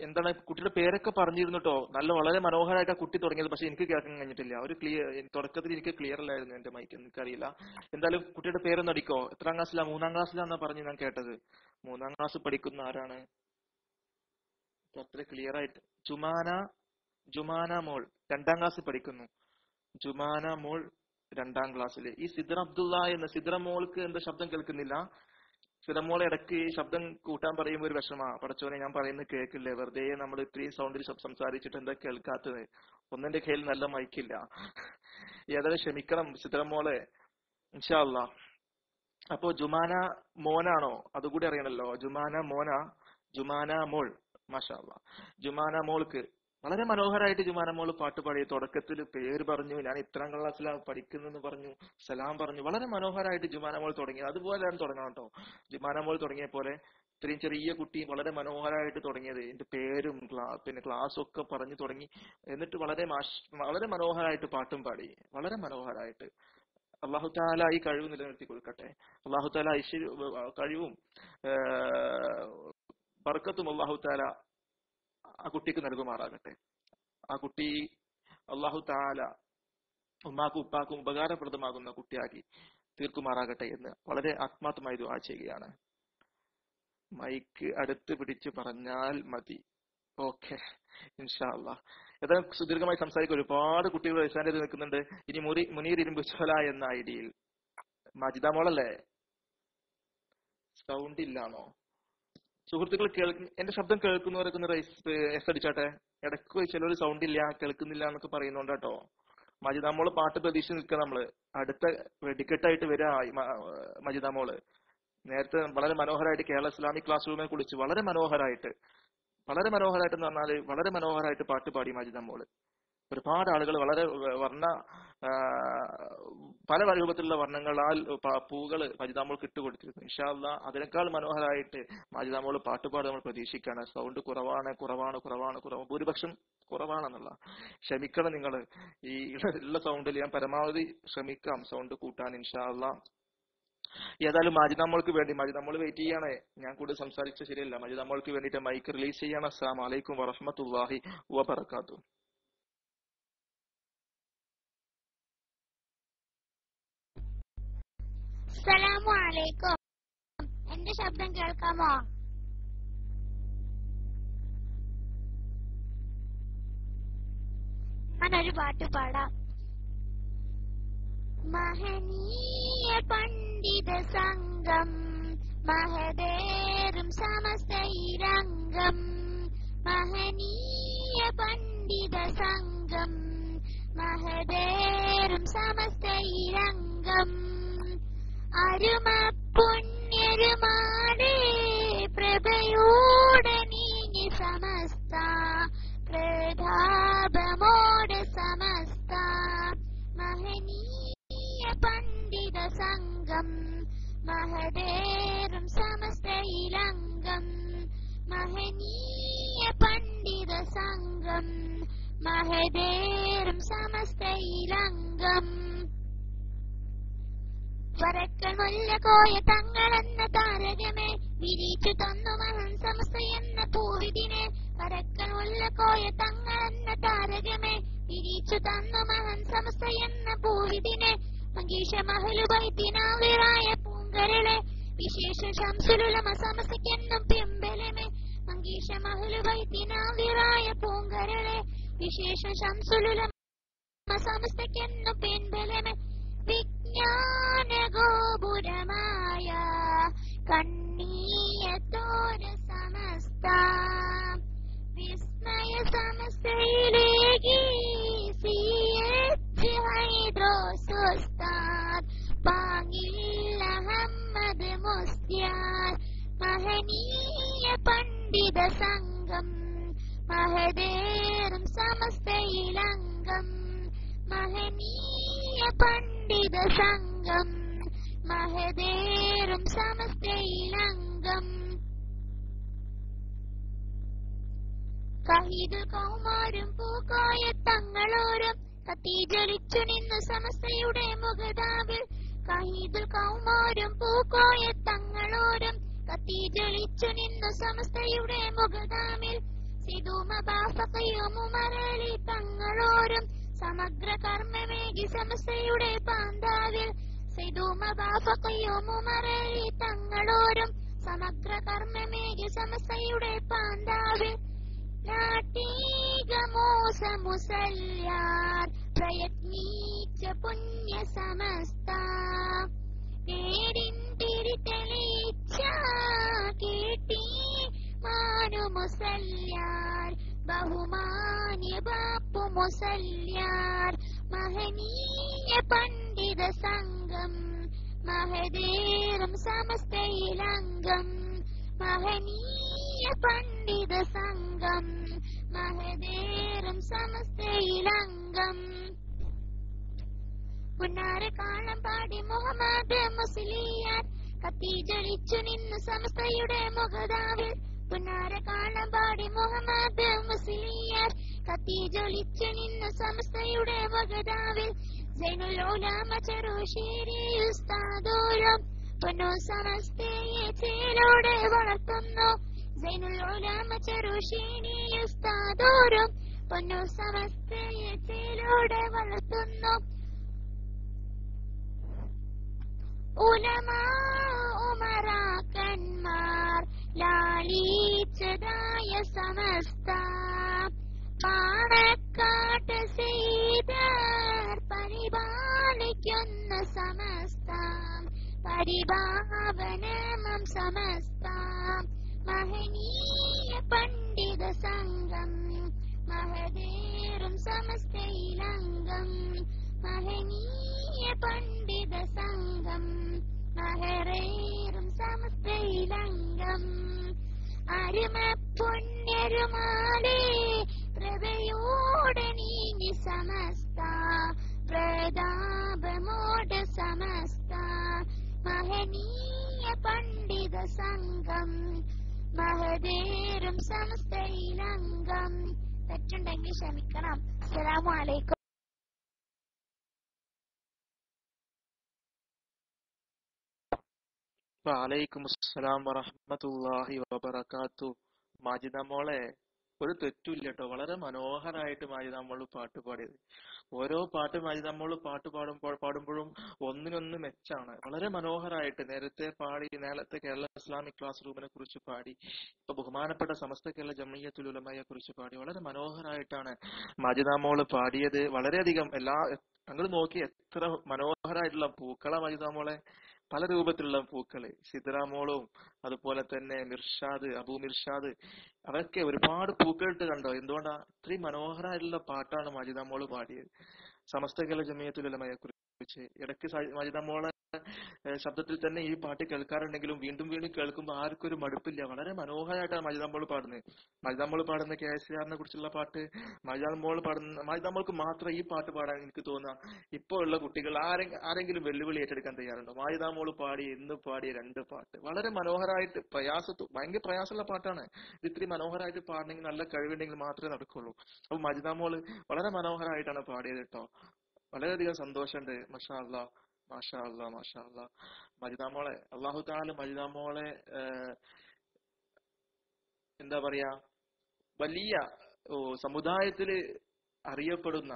എന്താണ് കുട്ടിയുടെ പേരൊക്കെ പറഞ്ഞിരുന്നു കേട്ടോ. വളരെ മനോഹരമായിട്ട് ആ കുട്ടി തുടങ്ങിയത്. പക്ഷെ എനിക്ക് കേൾക്കാൻ കഴിഞ്ഞിട്ടില്ല. തുടക്കത്തിൽ എനിക്ക് ക്ലിയർ അല്ലായിരുന്നു എന്റെ മൈക്ക്, എനിക്കറിയില്ല. എന്തായാലും കുട്ടിയുടെ പേരൊന്നും അടിക്കോ? എത്രാം ക്ലാസ്സിലാ? 3ാം ക്ലാസ്സിലാന്നാ പറഞ്ഞു ഞാൻ കേട്ടത്. 3ാം ക്ലാസ് പഠിക്കുന്ന ആരാണ്? അത്ര ക്ലിയർ ആയിട്ട്. ജുമാന മോൾ 2ാം ക്ലാസ്സിൽ പഠിക്കുന്നു. ജുമാന മോൾ 2ാം ക്ലാസ്സില്. ഈ സിദ്ര അബ്ദുള്ള എന്ന സിദ്ര മോൾക്ക് എന്താ ശബ്ദം കേൾക്കുന്നില്ല? സിദ്ര മോളെ ഇടയ്ക്ക് ഈ ശബ്ദം കൂട്ടാൻ പറയുമ്പോൾ ഒരു വിഷമാ. പടച്ചോനെ, ഞാൻ പറയുന്നത് കേൾക്കില്ലേ? വെറുതെ നമ്മൾ ഇത്രയും സൗണ്ടിൽ സംസാരിച്ചിട്ട് എന്താ കേൾക്കാത്തത്? ഒന്നിന്റെ കയ്യിൽ നല്ല മൈക്കില്ല. ഏതായാലും ക്ഷമിക്കണം സിദ്ര മോളെ, ഇൻഷാ അല്ലാഹ്. അപ്പോ ജുമാന മോനാണോ? അതുകൂടി അറിയണല്ലോ. ജുമാന മോനാ? ജുമാന മോൾ, മാഷാ അല്ലാഹ്. ജുമാന മോൾക്ക് വളരെ മനോഹരമായിട്ട് ജുമാന മോള് പാട്ട് പാടി. തുടക്കത്തിൽ പേര് പറഞ്ഞു, ഞാൻ 3ാം ക്ലാസ്സിലാണ് പഠിക്കുന്നെന്ന് പറഞ്ഞു, സലാം പറഞ്ഞു. വളരെ മനോഹരമായിട്ട് ജുമാന മോൾ തുടങ്ങി. അതുപോലെയാണ് തുടങ്ങണം കേട്ടോ. ജുമാന മോൾ തുടങ്ങിയ പോലെ ഇത്രയും ചെറിയ കുട്ടി വളരെ മനോഹരമായിട്ട് തുടങ്ങിയത്. എന്റെ പേരും പിന്നെ ക്ലാസ്സും ഒക്കെ പറഞ്ഞു തുടങ്ങി. എന്നിട്ട് വളരെ മനോഹരമായിട്ട് പാട്ടും പാടി. വളരെ മനോഹരമായിട്ട്. അള്ളാഹു താല ഈ കഴിവ് നിലനിർത്തി കൊടുക്കട്ടെ. അള്ളാഹു താല കഴിവും ബർക്കത്തും അള്ളാഹു താല ആ കുട്ടിക്ക് നൽകുമാറാകട്ടെ. ആ കുട്ടി അള്ളാഹു താല ഉമ്മാക്കും ഉപ്പാക്കും ഉപകാരപ്രദമാകുന്ന കുട്ടിയാക്കി തീർക്കുമാറാകട്ടെ എന്ന് വളരെ ആത്മാർത്ഥമായി ദുആ ചെയ്യുകയാണ്. മൈക്ക് അടുത്ത് പിടിച്ച് പറഞ്ഞാൽ മതി. ഓക്കെ, ഇൻഷാ അല്ലാഹ്. ഏതായാലും സുദീർഘമായി സംസാരിക്കും. ഒരുപാട് കുട്ടികൾ വയസ്സാൻ്റെ നിൽക്കുന്നുണ്ട്. ഇനി മുനീർ ഇരുമ്പുച്ചോല എന്ന ഐഡിയിൽ മജിദ മോളല്ലേ? സൗണ്ട് ഇല്ലാണോ? സുഹൃത്തുക്കൾ എന്റെ ശബ്ദം കേൾക്കുന്നവരൊക്കെ ഒന്ന് എസ് അടിച്ചാട്ടെ. ഇടയ്ക്ക് ചിലർ സൗണ്ട് ഇല്ല, കേൾക്കുന്നില്ല എന്നൊക്കെ പറയുന്നുണ്ട് കേട്ടോ. മജിദ മോള് പാട്ട് പ്രതീക്ഷിച്ച് നിൽക്കുക. നമ്മള് അടുത്ത വെടിക്കെട്ടായിട്ട് വരാ മജിദ മോള്. നേരത്തെ വളരെ മനോഹരമായിട്ട് കേരള ഇസ്ലാമിക് ക്ലാസ് റൂമിനെ കുറിച്ച് വളരെ മനോഹരമായിട്ട് എന്ന് പറഞ്ഞാല് വളരെ മനോഹരമായിട്ട് പാട്ട് പാടി മജിദ മോള്. ഒരുപാട് ആളുകൾ വളരെ പല രൂപത്തിലുള്ള വർണ്ണങ്ങളാൽ പൂകൾ മജിദാമോൾക്ക് ഇട്ടുകൊടുത്തിരുന്നു. ഇൻഷാ അല്ലാഹ് അതിനേക്കാൾ മനോഹരമായിട്ട് മജിദാമോള് പാട്ടുപാട് നമ്മൾ പ്രതീക്ഷിക്കുകയാണ്. സൗണ്ട് കുറവാണ്, ഭൂരിപക്ഷം കുറവാണെന്നുള്ള. ക്ഷമിക്കണം നിങ്ങൾ. ഈ ഉള്ള സൗണ്ടിൽ ഞാൻ പരമാവധി ശ്രമിക്കാം സൗണ്ട് കൂട്ടാൻ ഇൻഷാ അല്ലാഹ്. ഏതായാലും മജിദാമോൾക്ക് വേണ്ടി, മജിദാമോൾ വെയിറ്റ് ചെയ്യണേ. ഞാൻ കൂടുതൽ സംസാരിച്ച ശരിയല്ല. മജിദാമോൾക്ക് വേണ്ടിയിട്ട് മൈക്ക് റിലീസ് ചെയ്യണം. അസ്സലാമു അലൈക്കും വറഹ്മത്തുള്ളാഹി വബറകാതുഹു. അസ്സലാമു അലൈക്കും. എന്റെ ശബ്ദം കേൾക്കാമോ? ഞാനൊരു പാട്ട് പാടാം. മഹനീയ പണ്ഡിത സംഘം മഹദേറും സമസ്തയിരംഗം. മഹനീയ പണ്ഡിത സംഘം മഹദേറും സമസ്തയിരംഗം. അരുമ പുണ്യരുമാടേ പ്രഭയോടെ നീങ്ങി സമസ്ത, പ്രതാപമോടെ സമസ്ത. മഹനീയ പണ്ഡിത സംഘം മഹദേറും സമസ്തയിലംഗം. മഹനീയ പണ്ഡിത സംഘം മഹദേറും സമസ്തയിലംഗം. വരക്കൾ മുല്ല കോയ തങ്ങളെന്ന താരകമേ വിരിച്ചു തന്നു മഹൻ സമസ്ത എന്ന പൂവിതിനെ. വരക്കൾ മുല്ല കോയ തങ്ങളെന്ന താരകമേ വിരിച്ചു തന്നു മഹൻ സമസ്ത എന്ന പൂവിതിനെ. മങ്കീഷ മഹലുബൈത്തിനാവിറായ പൂങ്കരളെ വിശേഷ ശംസുലുലമ സമസ്തക്കെന്നും പിമ്പലമേ. മങ്കീഷ മഹലുബൈത്തിനാവിറായ പൂങ്കരളെ വിശേഷ ശംസുലുലമ സമസ്തക്കെന്നും പിമ്പലമേ. വിജ്ഞാന ഗോപുരമായ കണ്ണീയത്തോര സമസ്ത, വിസ്മയ സമസ്തയിലേക്ക് സിഎച്ച് ഹൈദ്രോസുസ്താദ് പാങ്ങിൽ അഹമ്മദ് മുസ്തിയാർ. മഹനീയ പണ്ഡിത സംഘം മഹദേറും സമസ്തയിലംഗം മഹനീയ പണ്ഡിത സംഘം മഹദേറും സമസ്തയിലംഗം കഹീദുൽ കൗമാരും പൂക്കോയ തങ്ങളോരും കത്തിജ്വലിച്ചു നിന്നു സമസ്തയുടെ മുഖതാവിൽ കഹീദുൽ കൗമാരും പൂക്കോയ തങ്ങളോരും കത്തിജ്വലിച്ചു നിന്നു സമസ്തയുടെ മുഖതാമിൽ സിദുമബാഫഖിയുമുമറലി തങ്ങളോരും സമഗ്ര കർമ്മമേകി സമസ്തയുടെ പാന്താവിൽ സിദുമബാഫഖിയുമുമറലി തങ്ങളോരും സമഗ്ര കർമ്മമേകി സമസ്തയുടെ പാന്താവിൽ നാട്ടികമോസ മുസല്യാർ പ്രയത്നിച്ച പുണ്യ സമസ്ത നേടിന്തിരി തെളിച്ച കേട്ടി മാനു മുസല്യാർ ബഹുമാന്യ ബാപ്പു മുസല്യാർ മഹനീയ പണ്ഡിത സംഘം മഹദേറും സമസ്തയിലംഗം മഹനീയ പണ്ഡിത സംഘം മഹദേറും സമസ്തയിലംഗം പുന്നാര കാളം പാടി മുഹമ്മദ് മുസ്ലിയാർ കത്തിജ്വലിച്ചു നിന്നു സമസ്തയുടെ മുഖതാവിൽ പുന്നാര കാളം പാടി മുഹമ്മദ് മുസ്ലിയാർ കത്തിജ്വലിച്ചു നിന്നു സമസ്തയുടെ മുഖതാവിൽ സൈനുൽ ഉലമ ചെറുശ്ശേരി ഉസ്താദോരം പൊന്നു സമസ്തയെ ചേലോടെ വളർത്തുന്നു സൈനുൽ ഉലമ ചെറുശ്ശേരി ഉസ്താദോരം പൊന്നു സമസ്തയെ ചേലോടെ വളർത്തുന്നു ഉലമാ ഉമറാക്കന്മാർ ലാളിച്ചതായ സമസ്ത പാണക്കാട്ട് ചെയ്തർ പരിപാലിക്കുന്ന സമസ്ത പരിഭാവനമം സമസ്ത മഹനീയ പണ്ഡിത സംഘം മഹദേറും സമസ്തയിലംഗം മഹനീയ പണ്ഡിത സംഘം മഹദേറും സമസ്തയിലംഗം അരുമ പുണ്യരുമാലേ പ്രഭയോടെ നീങ്ങി സമസ്ത പ്രതാപമോട് സമസ്ത മഹനീയ പണ്ഡിത സംഘം മഹദേറും സമസ്തയിലംഗം. തെറ്റുണ്ടെങ്കിൽ ക്ഷമിക്കണം. അസ്സലാമു അലൈക്കും. വഅലൈക്കും അസ്സലാം വറഹ്മത്തുള്ളാഹി വബറകാത്തു. മാജിദ മോളെ, ഒരു തെറ്റുമില്ല കേട്ടോ. വളരെ മനോഹരമായിട്ട് മാജിദ മോള് പാട്ട് പാടിയത്. ഓരോ പാട്ട് മാജിദ മോള് പാട്ട് പാടുമ്പോഴും ഒന്നിനൊന്ന് മെച്ചാണ്. വളരെ മനോഹരമായിട്ട് നേരത്തെ കേരള ഇസ്ലാമിക് ക്ലാസ് റൂമിനെ കുറിച്ച് പാടി, ഇപ്പൊ ബഹുമാനപ്പെട്ട സമസ്ത കേരള ജംഇയ്യത്തുൽ ഉലമയെ കുറിച്ച് പാടി. വളരെ മനോഹരമായിട്ടാണ് മാജിദ മോള് പാടിയത്. വളരെയധികം ഞങ്ങൾ നോക്കി എത്ര മനോഹരമായിട്ടുള്ള പൂക്കളാ മാജിദ മോളെ. പല രൂപത്തിലുള്ള പൂക്കള്, സിദ്റാമോളും അതുപോലെ തന്നെ മിർഷാദ്, അബൂ മിർഷാദ്, അവരൊക്കെ ഒരുപാട് പൂക്കളിട്ട് കണ്ടോ. എന്തുകൊണ്ടാ? ഇത്രയും മനോഹരമായിട്ടുള്ള പാട്ടാണ് മാജിദ മോള് പാടിയത് സമസ്ത കേരള ജംഇയ്യത്തുൽ ഉലമയെ കുറിച്ച്. ഇടയ്ക്ക് മാജിദ മോളെ ശബ്ദത്തിൽ തന്നെ ഈ പാട്ട് കേൾക്കാറുണ്ടെങ്കിലും വീണ്ടും വീണ്ടും കേൾക്കുമ്പോൾ ആർക്കും ഒരു മടുപ്പില്ല. വളരെ മനോഹരമായിട്ടാണ് മാജിദ മോള് പാടുന്നത്. മാജിദ മോള് പാടുന്ന KCRനെ കുറിച്ചുള്ള പാട്ട്, മാജിദ മോൾക്ക് മാത്രം ഈ പാട്ട് പാടാൻ എനിക്ക് തോന്നുക ഇപ്പോൾ ഉള്ള കുട്ടികൾ ആരെങ്കിലും വെല്ലുവിളി ഏറ്റെടുക്കാൻ തയ്യാറുണ്ടോ? മാജിദ മോള് പാടിയ 2 പാട്ട് വളരെ മനോഹരമായിട്ട്, ഭയങ്കര പ്രയാസമുള്ള പാട്ടാണ്. ഇത് ഇത്തിരി മനോഹരമായിട്ട് പാടണമെങ്കിൽ നല്ല കഴിവുണ്ടെങ്കിൽ മാത്രമേ നടക്കുള്ളൂ. അപ്പൊ മാജിദ മോള് വളരെ മനോഹരമായിട്ടാണ് പാടിയത് കേട്ടോ. വളരെയധികം സന്തോഷമുണ്ട്. മാഷാ അല്ലാ, മാഷാ അല്ലാ, മാഷാ അല്ലാ. മാജിദ മോളെ, അല്ലാഹു തആല മാജിദ മോളെ എന്താ പറയാ, വലിയ സമുദായത്തില് അറിയപ്പെടുന്ന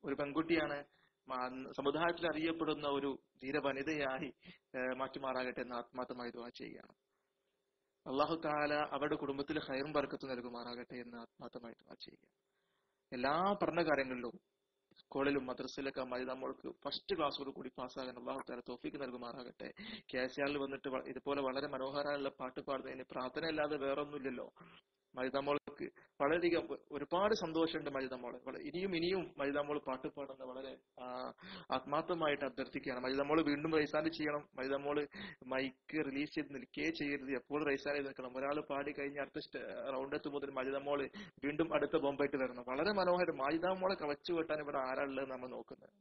ഒരു പെൺകുട്ടിയാണ്. സമുദായത്തിൽ അറിയപ്പെടുന്ന ഒരു ധീരവനിതയായി മാറ്റുമാറാകട്ടെ എന്ന് ആത്മാർത്ഥമായി ദുആ ചെയ്യുകയാണ്. അല്ലാഹു തആല അവരുടെ കുടുംബത്തിൽ ഖൈറും ബർക്കത്തും നൽകുമാറാകട്ടെ എന്ന് ആത്മാർത്ഥമായി ദുആ ചെയ്യുക. എല്ലാ പഠന കാര്യങ്ങളിലും സ്കൂളിലും മദ്രസയിലൊക്കെ മാജിദ മോൾക്ക് ഫസ്റ്റ് ക്ലാസ്സോട് കൂടി പാസ്സാകാൻ അല്ലാഹു തആല തൗഫീഖ് നൽകുമാറാകട്ടെ. KCRൽ വന്നിട്ട് ഇതുപോലെ വളരെ മനോഹരമായുള്ള പാട്ട് പാടുന്നതിന് പ്രാർത്ഥന അല്ലാതെ വേറൊന്നുമില്ലല്ലോ. മജിദാമോൾക്ക് വളരെയധികം ഒരുപാട് സന്തോഷമുണ്ട്. മജിദാമോള് ഇനിയും മജിദാമോള് പാട്ട് പാടുന്ന വളരെ ആത്മാർത്ഥമായിട്ട് അഭ്യർത്ഥിക്കുകയാണ്. മജിദാമോള് വീണ്ടും റൈസാൻഡ് ചെയ്യണം. മജിദാമോള് മൈക്ക് റിലീസ് ചെയ്ത് നിൽക്കേ ചെയ്യരുത്, എപ്പോഴും റൈസാൻഡ് നിൽക്കണം. ഒരാൾ പാടി കഴിഞ്ഞ് അടുത്ത റൗണ്ട് എത്തുമ്പോൾ മജിദാമോള് വീണ്ടും അടുത്ത ബോംബായിട്ട് വരണം. വളരെ മനോഹരം. മജിദാമോളെ കവച്ചു വെട്ടാൻ ഇവിടെ ആരാളുള്ളത് നമ്മൾ നോക്കുന്നത്.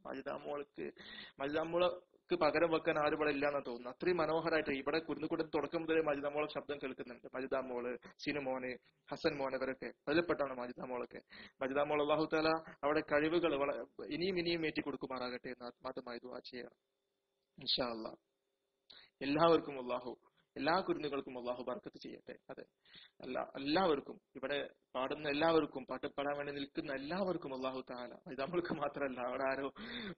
മജിദാമോൾക്ക് പകരം വെക്കാൻ ആരും ഇവിടെ ഇല്ലാന്ന് തോന്നുന്നു. അത്രയും മനോഹരമായിട്ട് ഇവിടെ കുരുന്നുകൂടത്ത് തുടക്കം മുതലേ മജിദാമോളെ ശബ്ദം കേൾക്കുന്നുണ്ട്. മജിദാമോള്, സിനുമോന്, ഹസൻ മോൻ, ഇവരൊക്കെ അതിൽപ്പെട്ടാണ് മജിദാമോളൊക്കെ. മജിദാമോൾ അല്ലാഹു തആല അവിടെ കഴിവുകൾ ഇനിയും ഏറ്റി കൊടുക്കുമാറാകട്ടെ എന്ന് ആത്മാർത്ഥമായി ദുആ ചെയ്യണം. ഇൻഷാ അല്ലാഹ് എല്ലാവർക്കും എല്ലാ കുരുന്നുകൾക്കും അല്ലാഹു ബർക്കത്ത് ചെയ്യട്ടെ. അതെ, എല്ലാവർക്കും ഇവിടെ പാടുന്ന എല്ലാവർക്കും, പാട്ട് പാടാൻ വേണ്ടി നിൽക്കുന്ന എല്ലാവർക്കും അല്ലാഹു തആല, മജിദാമോൾക്ക് മാത്രമല്ല, അവിടെ ആരോ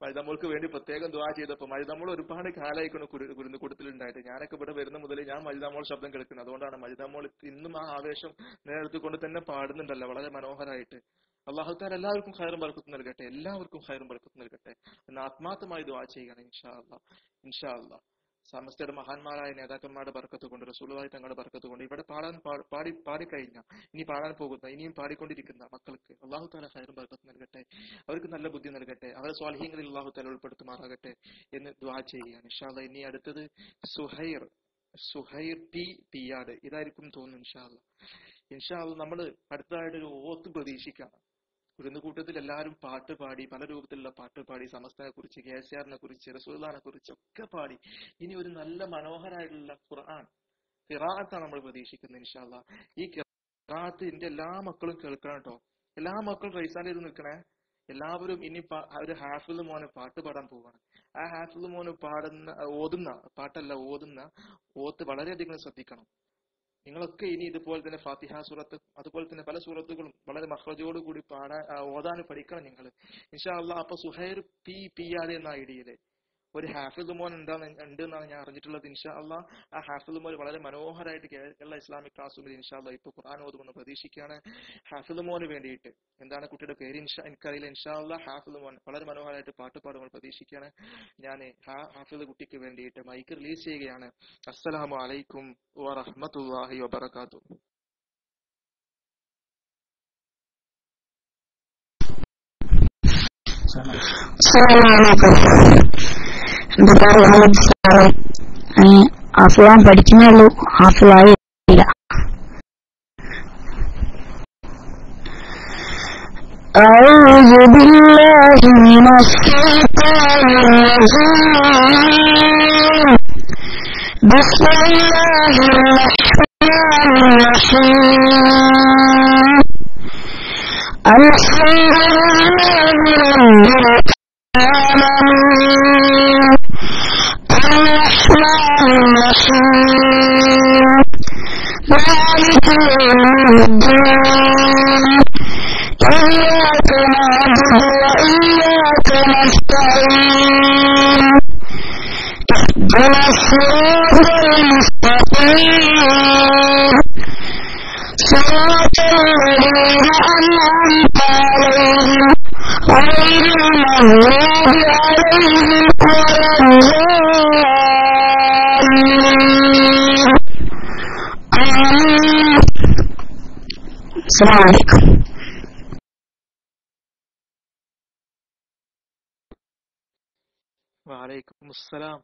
മജിദാമോൾക്ക് വേണ്ടി പ്രത്യേകം ദുആ ചെയ്തപ്പോൾ മജിദാമോൾ ഒരുപാട് കാലമായിക്കണം കുരുന്നുകൂട്ടത്തിലുണ്ടായിട്ട്. ഞാനൊക്കെ ഇവിടെ വരുന്ന മുതൽ ഞാൻ മജിദാമോൾ ശബ്ദം കേൾക്കുന്നത്. അതുകൊണ്ടാണ് മജിദാമോൾ ഇന്നും ആ ആവേശം നിലനിർത്തിക്കൊണ്ട് തന്നെ പാടുന്നുണ്ടല്ലോ വളരെ മനോഹരമായിട്ട്. അല്ലാഹു തആല എല്ലാവർക്കും ഖൈറും ബർക്കത്തും നൽകട്ടെ, എല്ലാവർക്കും ഖൈറും ബർക്കത്തും നൽകട്ടെ എന്ന് ആത്മാർത്ഥമായി ദുആ ചെയ്യണം. ഇൻഷാ അല്ലാഹ് സമസ്തയുടെ മഹാന്മാരായ നേതാക്കന്മാരുടെ ബർക്കത്ത് കൊണ്ട്, റസൂലുള്ളാഹി തങ്ങളുടെ ബർക്കത്ത് കൊണ്ട് ഇവിടെ പാടിക്കഴിഞ്ഞ ഇനി പാടാൻ പോകുന്ന ഇനിയും പാടിക്കൊണ്ടിരിക്കുന്ന മക്കൾക്ക് അല്ലാഹു തആല ഖൈറും ബർക്കത്തും നൽകട്ടെ, അവർക്ക് നല്ല ബുദ്ധി നൽകട്ടെ, അവരെ സ്വാലിഹീങ്ങളിൽ അല്ലാഹു തആല ഉൾപ്പെടുത്തുമാറാകട്ടെ എന്ന് ദുആ ചെയ്യുകയാണ്. ഇൻഷാ അല്ലാഹ് ഇനി അടുത്തത് സുഹൈർ പിയാട് ഇതായിരിക്കും തോന്നുന്നു. ഇൻഷാ അല്ലാഹ് നമ്മൾ അടുത്തതായിട്ടൊരു ഓത്ത് പ്രതീക്ഷിക്കാം. കുരുന്നുകൂട്ടത്തിൽ എല്ലാവരും പാട്ട് പാടി, പല രൂപത്തിലുള്ള പാട്ട് പാടി, സമസ്തനെ കുറിച്ച്, KCR-നെ കുറിച്ച്, റസൂലുള്ളാഹിനെ കുറിച്ച് ഒക്കെ പാടി. ഇനി ഒരു നല്ല മനോഹരമായിട്ടുള്ള ഖിറാഅത്താണ് നമ്മൾ പ്രതീക്ഷിക്കുന്നത്. ഇൻഷാ അല്ലാഹ് ഈ ഖിറാഅത്ത് എന്റെ എല്ലാ മക്കളും കേൾക്കണം കേട്ടോ. എല്ലാ മക്കളും റൈസാൻ ചെയ്ത് നിൽക്കണേ. എല്ലാവരും ഇനി ഒരു ഹാഫിള് മോനെ പാട്ട് പാടാൻ പോവാണ്. ആ ഹാഫിള് മോന് ഓതുന്ന ഓത്ത് വളരെയധികം ശ്രദ്ധിക്കണം. നിങ്ങളൊക്കെ ഇനി ഇതുപോലെ തന്നെ ഫാത്തിഹ സൂറത്ത്, അതുപോലെ തന്നെ പല സൂറത്തുകളും വളരെ മഖ്റജോട് കൂടി ഓതാൻ പഠിക്കണം നിങ്ങൾ. ഇൻഷാ അല്ലാഹ്. അപ്പൊ സുഹൈർ പിയാദ് എന്ന ഐഡിയയില് ഒരു ഹാഫിദ് മോൻ ഉണ്ട് എന്നാണ് ഞാൻ അറിഞ്ഞിട്ടുള്ളത്. ഇൻഷാ അല്ലാഹ് ആ ഹാഫിദ് മോൻ വളരെ മനോഹരമായിട്ട് കേരള ഇസ്ലാമിക് ക്ലാസ് റൂമിൽ ഇൻഷാ അല്ലാഹ് ഇപ്പൊ ഖുർആൻ ഓതുമെന്ന് പ്രതീക്ഷിക്കുകയാണ്. ഹാഫിദ് മോന് വേണ്ടിയിട്ട്, എന്താണ് കുട്ടിയുടെ പേര് എനിക്കറിയില്ല. ഇൻഷാ അല്ലാഹ് ഹാഫിദ് മോൻ വളരെ മനോഹരമായിട്ട് പാട്ട് പാടുമ്പോൾ പ്രതീക്ഷിക്കുകയാണ്. ഞാൻ ഹാഫിദ് കുട്ടിക്ക് വേണ്ടിയിട്ട് മൈക്ക് റിലീസ് ചെയ്യുകയാണ്. അസ്സലാമു അലൈക്കും വറഹ്മത്തുള്ളാഹി വബറകാതുഹു. എന്റെ പേര് മുഹമ്മദ് സാറ്. ഹാഫിളാൻ പഠിക്കുന്നേ ഉള്ളൂ, ഹാഫിളായി ഇല്ല. أعوذ بالله من الشيطان الرجيم. بسم الله الرحمن الرحيم. الحمد لله رب العالمين الرحمن الرحيم مالك يوم الدين إياك نعبد وإياك نستعين اهدنا الصراط المستقيم صراط الذين أنعمت عليهم غير المغضوب عليهم ولا الضالين. آمين. السلام عليكم. വഅലൈക്കും അസ്സലാം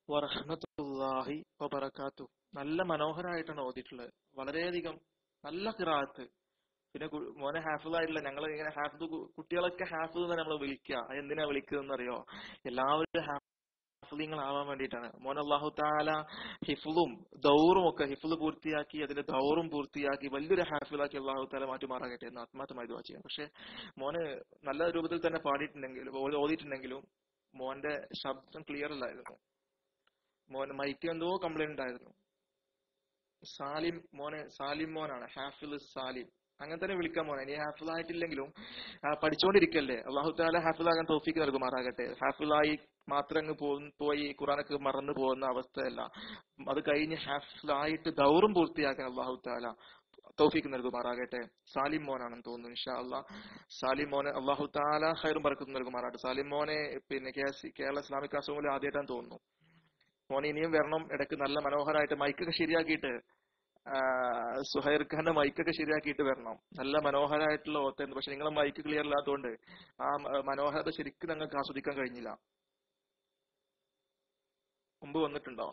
വറഹ്മത്തുള്ളാഹി വബറകാതുഹു. നല്ല മനോഹരമായിട്ടാണ് ഓതിയിട്ടുള്ളത്. വളരെയധികം നല്ല ഖിറാഅത്ത്. പിന്നെ മോനെ ഹാഫിളായിട്ടില്ല, ഞങ്ങൾ ഇങ്ങനെ കുട്ടികളൊക്കെ ഹാഫിള് എന്ന് നമ്മൾ വിളിക്കുക. എന്തിനാ വിളിക്കുന്നതെന്ന് അറിയോ? എല്ലാവരും ഹാഫിളീങ്ങളാവാൻ വേണ്ടിയിട്ടാണ്. മോൻ അല്ലാഹു തആല ഹിഫ്ളും ദൗറും ഒക്കെ ഹിഫ്ള് പൂർത്തിയാക്കി, അതിന്റെ ദൗറും പൂർത്തിയാക്കി വലിയൊരു ഹാഫിളാക്കി അല്ലാഹു തആല മാറ്റുമാറാകട്ടെ എന്ന് ആത്മാർത്ഥമായി ദുആ ചെയ്യാം. പക്ഷെ മോന് നല്ല രൂപത്തിൽ തന്നെ ഓതിയിട്ടുണ്ടെങ്കിലും മോന്റെ ശബ്ദം ക്ലിയർ അല്ലായിരുന്നു. മോന് മൈക്ക് എന്തോ കംപ്ലൈന്റ് ഉണ്ടായിരുന്നു. സാലിം മോനാണ്, ഹാഫിള് സാലിം, അങ്ങനെ തന്നെ വിളിക്കാൻ മോനെ. ഇനി ഹാഫിൾ ആയിട്ടില്ലെങ്കിലും പഠിച്ചുകൊണ്ടിരിക്കല്ലേ. അല്ലാഹു തആല ഹാഫിളാകാൻ തൗഫീഖ് നൽകുമാറാകട്ടെ. ഹാഫിളായി മാത്രം അങ്ങ് പോയി ഖുർആനൊക്കെ മറന്നു പോകുന്ന അവസ്ഥയല്ല. അത് കഴിഞ്ഞ് ഹാഫിളായിട്ട് ദൗറും പൂർത്തിയാക്കാൻ അല്ലാഹു തആല തൗഫീഖ് നൽകുമാറാകട്ടെ. സാലിം മോനാണെന്ന് തോന്നുന്നു. ഇൻഷാ അല്ലാഹ് സാലിം മോനെ അല്ലാഹു തആല ഖൈറും ബർക്കത്തും നൽകുമാറാകട്ടെ. സാലിം മോനെ പിന്നെ കേരള ഇസ്ലാമിക് ക്ലാസ് റൂമിൽ ആദ്യമായിട്ടാണ് തോന്നുന്നു. മോനെ ഇനിയും വരണം. ഇടയ്ക്ക് നല്ല മനോഹരമായിട്ട് മൈക്കൊക്കെ ശരിയാക്കിയിട്ട് സുഹൈർ ഖാന്റെ മൈക്കൊക്കെ ശരിയാക്കിയിട്ട് വരണം. നല്ല മനോഹരമായിട്ടുള്ള ഓത്തായിരുന്നു. പക്ഷെ നിങ്ങളെ മൈക്ക് ക്ലിയർ ഇല്ലാത്തതുകൊണ്ട് ആ മനോഹരത ശരിക്കും ഞങ്ങൾക്ക് ആസ്വദിക്കാൻ കഴിഞ്ഞില്ല. മുമ്പ് വന്നിട്ടുണ്ടോ?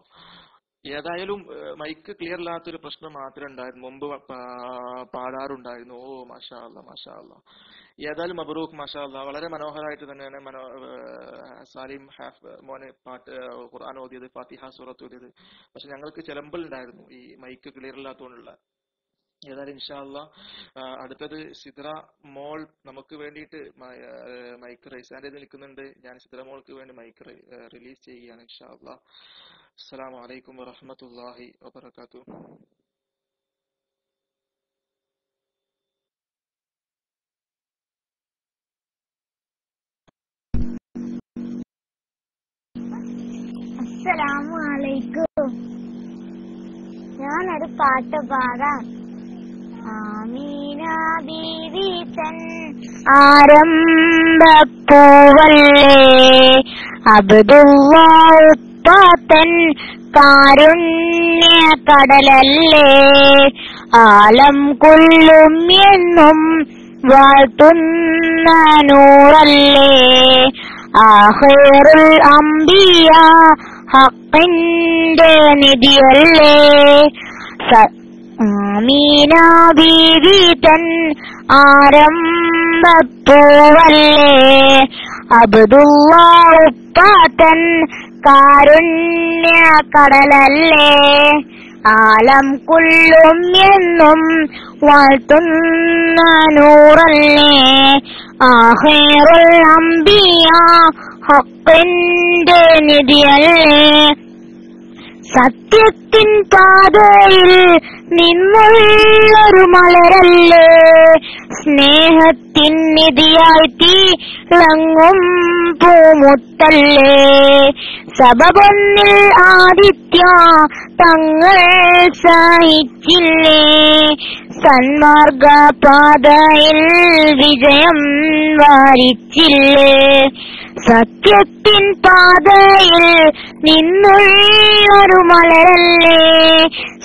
ഏതായാലും മൈക്ക് ക്ലിയർ ഇല്ലാത്തൊരു പ്രശ്നം മാത്രമേ ഉണ്ടായിരുന്നു. മുമ്പ് പാടാറുണ്ടായിരുന്നു. ഓ മാഷാ അല്ലാ മാഷാ അല്ലാ. ഏതായാലും മബ്രൂക്ക് മാഷാ അല്ലാ. വളരെ മനോഹരമായിട്ട് തന്നെയാണ് സാലിം മോനെ പാട്ട് ഖുർആൻ ഓതിയത്, ഫാത്തിഹ സൂറത്ത് ഓതിയത്. പക്ഷെ ഞങ്ങൾക്ക് ചിലമ്പൽ ഉണ്ടായിരുന്നു ഈ മൈക്ക് ക്ലിയർ ഇല്ലാത്തതുകൊണ്ടുള്ള. ഏതായാലും ഇൻഷാ അല്ലാ അടുത്തത് സിദ്ര മോൾ നമുക്ക് വേണ്ടിയിട്ട് മൈക്ക് റൈസാൻ്റെ നിൽക്കുന്നുണ്ട്. ഞാൻ സിദ്ര മോൾക്ക് വേണ്ടി മൈക്ക് റിലീസ് ചെയ്യുകയാണ് ഇൻഷാ അല്ലാ. അസ്സലാമു അലൈക്കും വറഹ്മത്തുള്ളാഹി വബറകാതുഹു. അസ്സലാമു അലൈക്കും. ഞാനൊരു പാട്ട് പാടാം. ആമീന ബീവി തൻ ആരംഭപ്പൂവല്ലേ, അബ്ദുല്ലാ ഉപ്പാത്തൻ കാരുണ്യ കടലല്ലേ, ആലം കൊല്ലും എന്നും വാഴ്ത്തുന്ന നൂറല്ലേ, ആഖിറുൽ അംബിയ ഹഖിന്റെ നിധിയല്ലേ, ആമീന ബീവി തൻ ആരംഭപ്പൂവല്ലേ, അബ്ദുല്ലാ ഉപ്പാത്തൻ കാരുണ്യ കടലല്ലേ, ആലം കൊല്ലും എന്നും വാഴ്ത്തുന്ന നൂറല്ലേ, ആഖിറുൽ അംബിയ ഹഖിന്റെ നിധിയല്ലേ, സത്യത്തിൻ പാതയിൽ നിന്നുള്ളൊരു മലരല്ലേ, സ്നേഹത്തിൻ നിധിയായി തിളങ്ങും പൂമുത്തല്ലേ, സബബൊന്നിൽ ആദിത്യ തങ്ങൾ സഹിച്ചില്ലേ, സന്മാർഗ പാതയിൽ വിജയം വാരിച്ചില്ലേ, സത്യത്തിൻ പാതയിൽ നിന്നുള്ളൊരു മലരല്ലേ,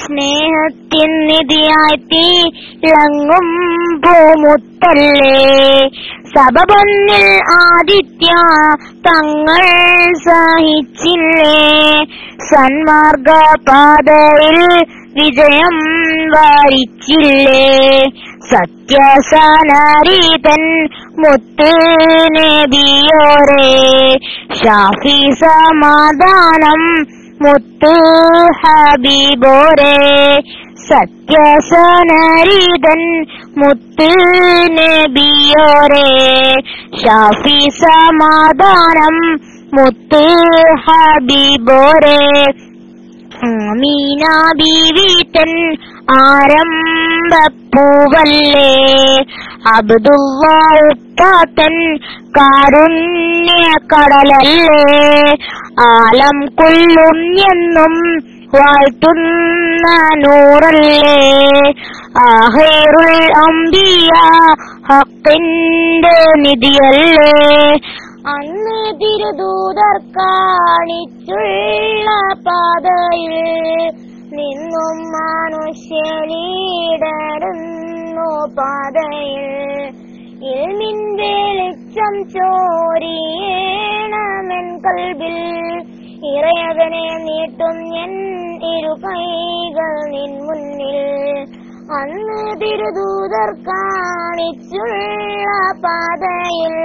സ്നേഹത്തിൻ നിധിയായി തിളങ്ങും പൂമുത്തല്ലേ, സബബൊന്നിൽ ആദിത്യ തങ്ങൾ സഹിച്ചില്ലേ, സന്മാർഗ പാതയിൽ വിജയം വാരിച്ചില്ലേ, സത്യസനാരീതൻ മുത്ത് നബിയോരേ, ഷാഫി സമാധാനം മുത്ത് ഹബീബോരേ, സത്യസനാരീതൻ മുത്ത് നബിയോരേ, ഷാഫി സമാധാനം മുത്ത് ഹബീബോരേ, ആമീന ബീവി തൻ ആരംഭപ്പൂവല്ലേ, അബ്ദുല്ലാ ഉപ്പാത്തൻ കാരുണ്യ കടലല്ലേ, ആലം കൊല്ലും എന്നും വാഴ്ത്തുന്ന നൂറല്ലേ, ആഖിറുൽ അംബിയ ഹഖിന്റെ നിധിയല്ലേ, അന്ന് തിരുദൂതർ കാണിച്ചുള്ള പാതയിൽ നിന്നും മനുഷ്യനീടരുന്നു പാതയിൽ, ഇൽമിൻ വെളിച്ചം ചോരിയേണമെൻ കൽബിൽ, ഇറയവനെ നീട്ടും എൻ ഇരു കൈകൾ നിൻ മുന്നിൽ, അന്ന് തിരുദൂതർ കാണിച്ചുള്ള പാതയിൽ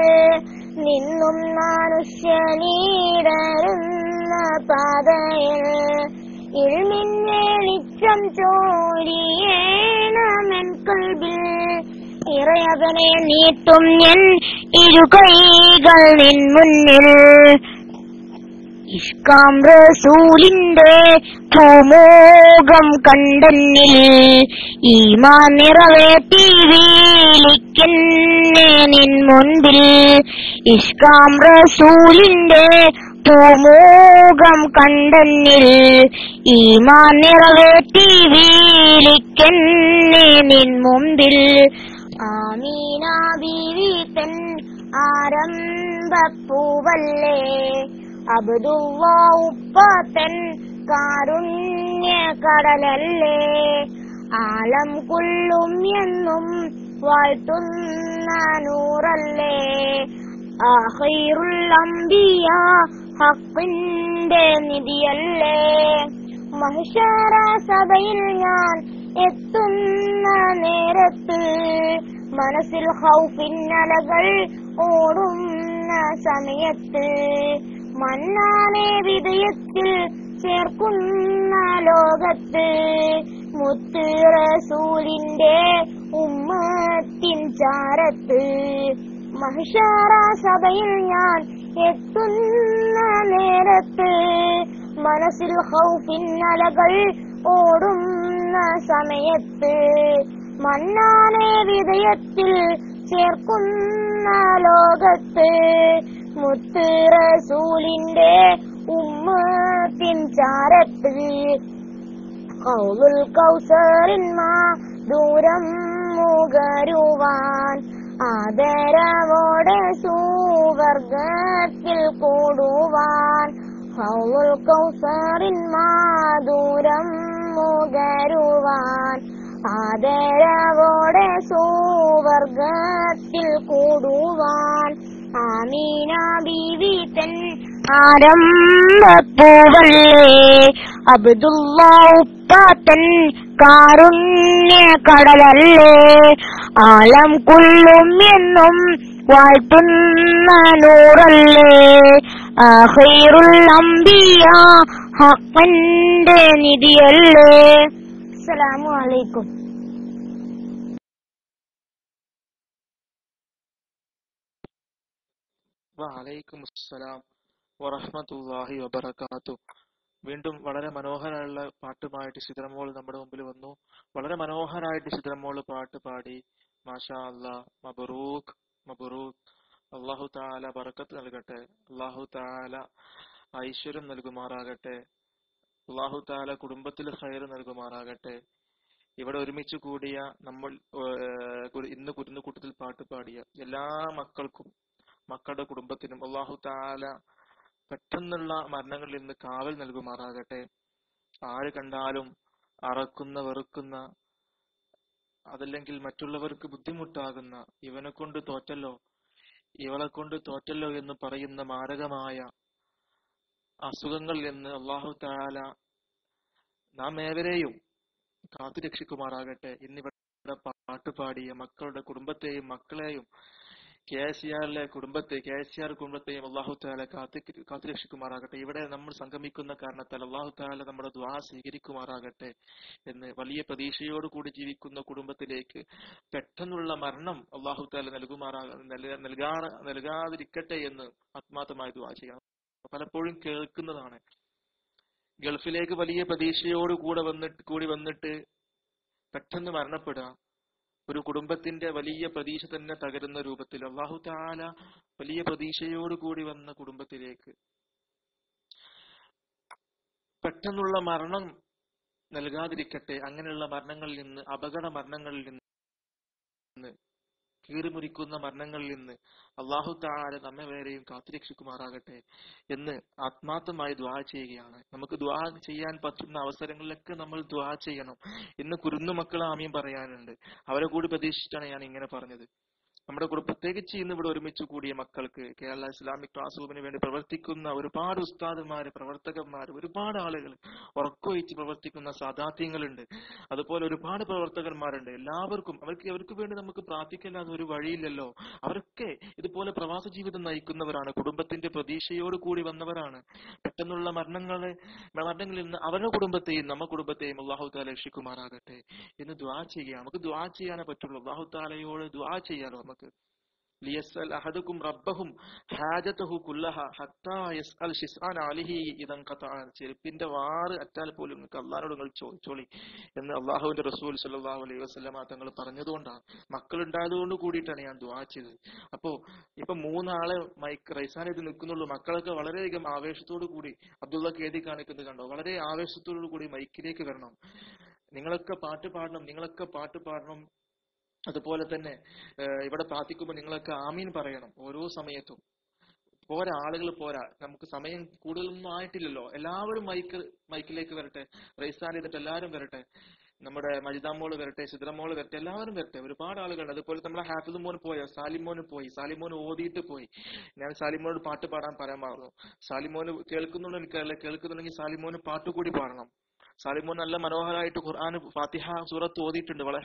നിന്നും മനുഷ്യനീടരുന്ന പാതയിൽ, ഇൽമിൻ വെളിച്ചം ചോരിയേണമെൻ കൽബിൽ, ഇറയവനെ നീട്ടും എൻ ഇരു കൈകൾ നിൻ മുന്നിൽ, ഇഷ്കാം റസൂലിന്റെ ഭൂമോകം കണ്ടെന്നിൽ, ഈമാൻ നിറവേറ്റി വീലിക്കെന്നെ നിൻ മുൻപിൽ, ഇഷ്കാം റസൂലിന്റെ ഭൂമോകം കണ്ടെന്നിൽ, ഈമാൻ നിറവേറ്റി വീലിക്കെന്നെ നിൻ മുൻപിൽ, ആമീന ബീവി തൻ ആരംഭപ്പൂവല്ലേ, അബ്ദുല്ലാ ഉപ്പാത്തൻ കാരുണ്യ കടലല്ലേ, ആലം കൊള്ളും എന്നും വാഴ്ത്തുന്ന നൂറല്ലേ ആഖിറുൽ അംബിയ ഹഖിന്റെ നിധിയല്ലേ മഹ്ശറ സഭയിൽ ഞാൻ എത്തുന്ന നേരത്ത് മനസ്സിൽ ഖൗഫിന്നലകൾ ഓടുന്ന സമയത്ത് മന്നാനെ വിധേയത്തിൽ ചേർക്കുന്ന ലോകത്ത് മുത്ത് റസൂലിന്റെ ഉമ്മത്തിൻ ചാരത്ത് മഹ്ശറ സഭയിൽ ഞാൻ എത്തുന്ന നേരത്ത് മനസ്സിൽ ഖൗഫിന്നലകൾ ഓടുന്ന സമയത്ത് മന്നാനെ വിധേയത്തിൽ ചേർക്കുന്ന ലോകത്ത് മുത്ത് റസൂലിന്റെ ഉമ്മത്തിൻ ചാരത്ത് ഖൗലുൽ കൗസറിന്മാ ദൂരം മുകരുവാൻ ആദരവോടെ സുവർഗത്തിൽ കൂടുവാൻ ഖൗലുൽ കൗസറിന്മാ ദൂരം മുകരുവാൻ ആദരവോടെ സുവർഗത്തിൽ കൂടുവാൻ ആമീന ബീവി തൻ ആരംഭപ്പൂവല്ലേ അബ്ദുള്ള ഉപ്പാത്തൻ കാരുണ്യ കടലല്ലേ ആലം കൊള്ളും എന്നും വാഴ്ത്തുന്ന നൂറല്ലേ ആഖിറുൽ അംബിയ ഹഖിന്റെ നിധിയല്ലേ. അസ്സലാമു അലൈക്കും. വഅലൈക്കും അസ്സലാം വറഹ്മത്തുള്ളാഹി വബറകാതുഹു. വീണ്ടും വളരെ മനോഹരമുള്ള പാട്ടുമായിട്ട് സിദ്രമോൾ നമ്മുടെ മുമ്പിൽ വന്നു. വളരെ മനോഹരമായിട്ട് സിദ്രമോൾ പാട്ട് പാടി. മാഷാ അല്ലാ, മബ്റൂക്ക് മബ്റൂക്ക്. അല്ലാഹു തആല ബറക്കത്ത് നൽകട്ടെ, അല്ലാഹു തആല ഐശ്വര്യം നൽകുമാറാകട്ടെ, അല്ലാഹു തആല കുടുംബത്തിൽ ഖൈർ നൽകുമാറാകട്ടെ. ഇവിടെ ഒരുമിച്ച് കൂടിയ നമ്മൾ ഇന്ന് കൂട്ടത്തിൽ പാട്ട് പാടിയ എല്ലാ മക്കൾക്കും മക്കളുടെ കുടുംബത്തിനും അല്ലാഹു തആല പെട്ടെന്നുള്ള മരണങ്ങളിൽ നിന്ന് കാവൽ നൽകുമാറാകട്ടെ. ആര് കണ്ടാലും അറക്കുന്ന വെറുക്കുന്ന, അതല്ലെങ്കിൽ മറ്റുള്ളവർക്ക് ബുദ്ധിമുട്ടാകുന്ന, ഇവനെ കൊണ്ട് തോറ്റല്ലോ ഇവളെ കൊണ്ട് തോറ്റല്ലോ എന്ന് പറയുന്ന മാരകമായ അസുഖങ്ങളിൽ നിന്ന് അല്ലാഹു തആല നാം ഏവരെയും കാത്തു രക്ഷിക്കുമാറാകട്ടെ. ഇന്നിവിടെ പാട്ട് പാടിയ മക്കളുടെ കുടുംബത്തെയും മക്കളെയും KSR കുടുംബത്തെയും അല്ലാഹു തആല കാത്തു രക്ഷിക്കുമാറാകട്ടെ. ഇവിടെ നമ്മൾ സംഗമിക്കുന്ന കാരണത്താൽ അല്ലാഹു തആല നമ്മുടെ ദുആ സ്വീകരിക്കുമാറാകട്ടെ എന്ന് വലിയ പ്രതീക്ഷയോട് കൂടി ജീവിക്കുന്ന കുടുംബത്തിലേക്ക് പെട്ടെന്നുള്ള മരണം അല്ലാഹു തആല നൽകാതിരിക്കട്ടെ എന്ന് ആത്മാർത്ഥമായി ദുആ ചെയ്യണം. പലപ്പോഴും കേൾക്കുന്നതാണ്, ഗൾഫിലേക്ക് വലിയ പ്രതീക്ഷയോട് കൂടി വന്നിട്ട് പെട്ടെന്ന് മരണപ്പെടുക, ഒരു കുടുംബത്തിന്റെ വലിയ പ്രതീക്ഷ തന്നെ തകരുന്ന രൂപത്തിൽ. അല്ലാഹു തആല വലിയ പ്രതീക്ഷയോട് കൂടി വന്ന കുടുംബത്തിലേക്ക് പെട്ടെന്നുള്ള മരണം നൽകാതിരിക്കട്ടെ. അങ്ങനെയുള്ള മരണങ്ങളിൽ നിന്ന്, അപകട മരണങ്ങളിൽ നിന്ന്, കീറിമുറിക്കുന്ന മരണങ്ങളിൽ നിന്ന് അല്ലാഹു തആല നമ്മെ വേറെയും കാത്തുരക്ഷിക്കുമാറാകട്ടെ എന്ന് ആത്മാർത്ഥമായി ദുആ ചെയ്യുകയാണ്. നമുക്ക് ദുആ ചെയ്യാൻ പറ്റുന്ന അവസരങ്ങളിലൊക്കെ നമ്മൾ ദുആ ചെയ്യണം. ഇന്ന് കുരുന്നുമക്കൾ ആമീൻ പറയാനുണ്ട്, അവരെ കൂടി പ്രതീക്ഷിച്ചിട്ടാണ് ഞാൻ ഇങ്ങനെ പറഞ്ഞത്. നമ്മുടെ പ്രത്യേകിച്ച് ഇന്ന് ഇവിടെ ഒരുമിച്ച് കൂടിയ മക്കൾക്ക് കേരള ഇസ്ലാമിക് ക്ലാസ് റൂമിന് വേണ്ടി പ്രവർത്തിക്കുന്ന ഒരുപാട് ഉസ്താദുമാര്, പ്രവർത്തകന്മാര്, ഒരുപാട് ആളുകൾ, ഉറക്കൊഴിച്ച് പ്രവർത്തിക്കുന്ന സാദാത്യങ്ങളുണ്ട്, അതുപോലെ ഒരുപാട് പ്രവർത്തകന്മാരുണ്ട്. എല്ലാവർക്കും അവർക്ക് വേണ്ടി നമുക്ക് പ്രാർത്ഥിക്കല്ലാതെ ഒരു വഴിയില്ലല്ലോ. അവരൊക്കെ ഇതുപോലെ പ്രവാസ ജീവിതം നയിക്കുന്നവരാണ്, കുടുംബത്തിന്റെ പ്രതീക്ഷയോട് കൂടി വന്നവരാണ്. പെട്ടെന്നുള്ള മരണങ്ങളിൽ നിന്ന് അവരുടെ കുടുംബത്തെയും നമ്മുടെ കുടുംബത്തെയും അല്ലാഹു തആല രക്ഷിക്കുമാറാകട്ടെ എന്ന് ദുആ ചെയ്യുക. നമുക്ക് ദുആ ചെയ്യാനേ പറ്റുള്ളൂ. അല്ലാഹു തആലയോട് ദുആ ചെയ്യാലോ നമുക്ക്. ലിയസ്അൽ അഹദുക്കും റബ്ബഹും ഹാജതഹു കുല്ലഹ ഹത്താ യസ്അൽ ശിസ്ആൻ അലിഹി ഇദൻ ഖതഅ. ചെരുപ്പിന്റെ വാറ് അറ്റാൽ പോലും നിങ്ങൾക്ക് അല്ലാഹുവോട് നിങ്ങൾ ചോദിച്ചോളി എന്ന് അല്ലാഹുവിന്റെ റസൂൽ സല്ലല്ലാഹു അലൈഹി വസല്ലമ തങ്ങൾ പറഞ്ഞതുകൊണ്ടാണ്, മക്കളുണ്ടായതുകൊണ്ട് കൂടിയിട്ടാണ് ഞാൻ ദുആ ചെയ്തത്. അപ്പോ ഇപ്പൊ 3 ആളെ റൈസാൻ ചെയ്ത് നിൽക്കുന്നുള്ളൂ. മക്കളൊക്കെ വളരെയധികം ആവേശത്തോടു കൂടി അബ്ദുള്ളക്ക് എഴുതി കാണിക്കുന്നത് കണ്ടോ, വളരെ ആവേശത്തോടു കൂടി മൈക്കിലേക്ക് വരണം. നിങ്ങളൊക്കെ പാട്ട് പാടണം. അതുപോലെ തന്നെ ഇവിടെ പ്രാർത്ഥിക്കുമ്പോൾ നിങ്ങളൊക്കെ ആമീൻ പറയണം ഓരോ സമയത്തും. പോരാ, ആളുകൾ പോരാ, നമുക്ക് സമയം കൂടുതലൊന്നും ആയിട്ടില്ലല്ലോ. എല്ലാവരും മൈക്കിലേക്ക് വരട്ടെ, റൈസാൻ ചെയ്തിട്ട് എല്ലാവരും വരട്ടെ. നമ്മുടെ മജിദാമോള് വരട്ടെ, സിദ്രമോള് വരട്ടെ, എല്ലാവരും വരട്ടെ. ഒരുപാട് ആളുകളുണ്ട്. അതുപോലെ നമ്മുടെ ഹാഫിദ് മോൻ പോയോ, സാലിമോന് പോയി. സാലിമോൻ ഓതിയിട്ട് പോയി. ഞാൻ സാലിമോനോട് പാട്ട് പാടാൻ പറയാൻ പറഞ്ഞു. സാലിമോന് കേൾക്കുന്നുണ്ടോ എനിക്കറിയില്ല. കേൾക്കുന്നുണ്ടെങ്കിൽ സാലിമോന് പാട്ടുകൂടി പാടണം. സാലിമോൻ നല്ല മനോഹരമായിട്ട് ഖുർആൻ ഫാത്തിഹ സൂറത്ത് ഓതിയിട്ടുണ്ട്. വളരെ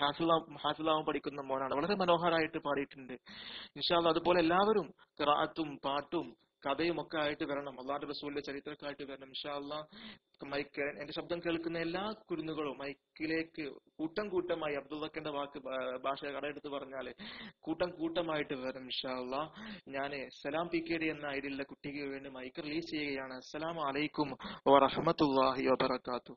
ഹാഫിളാവാൻ പഠിക്കുന്ന മോനാണ്. വളരെ മനോഹരമായിട്ട് പാടിയിട്ടുണ്ട്. ഇൻഷാ അല്ലാഹ് അതുപോലെ എല്ലാവരും ഖിറാഅത്തും പാട്ടും കഥയും ഒക്കെ ആയിട്ട് വരണം. അള്ളാഹുവിന്റെ റസൂലിന്റെ ചരിത്രമൊക്കെ വരണം ഇൻഷാ അല്ലാഹ്. മൈക്ക് എന്റെ ശബ്ദം കേൾക്കുന്ന എല്ലാ കുരുന്നുകളും മൈക്കിലേക്ക് കൂട്ടം കൂട്ടമായി, അബ്ദുള്ളക്കന്റെ ഭാഷ കടയെടുത്ത് പറഞ്ഞാല് കൂട്ടം കൂട്ടമായിട്ട് വരണം ഇൻഷാ അല്ലാഹ്. ഞാന് സലാം PKD എന്ന ഐഡിയിലുള്ള കുട്ടിക്ക് വേണ്ടി മൈക്ക് റിലീസ് ചെയ്യുകയാണ്. അസ്സലാമു അലൈക്കും വറഹ്മത്തുള്ളാഹി വബറകാതുഹു.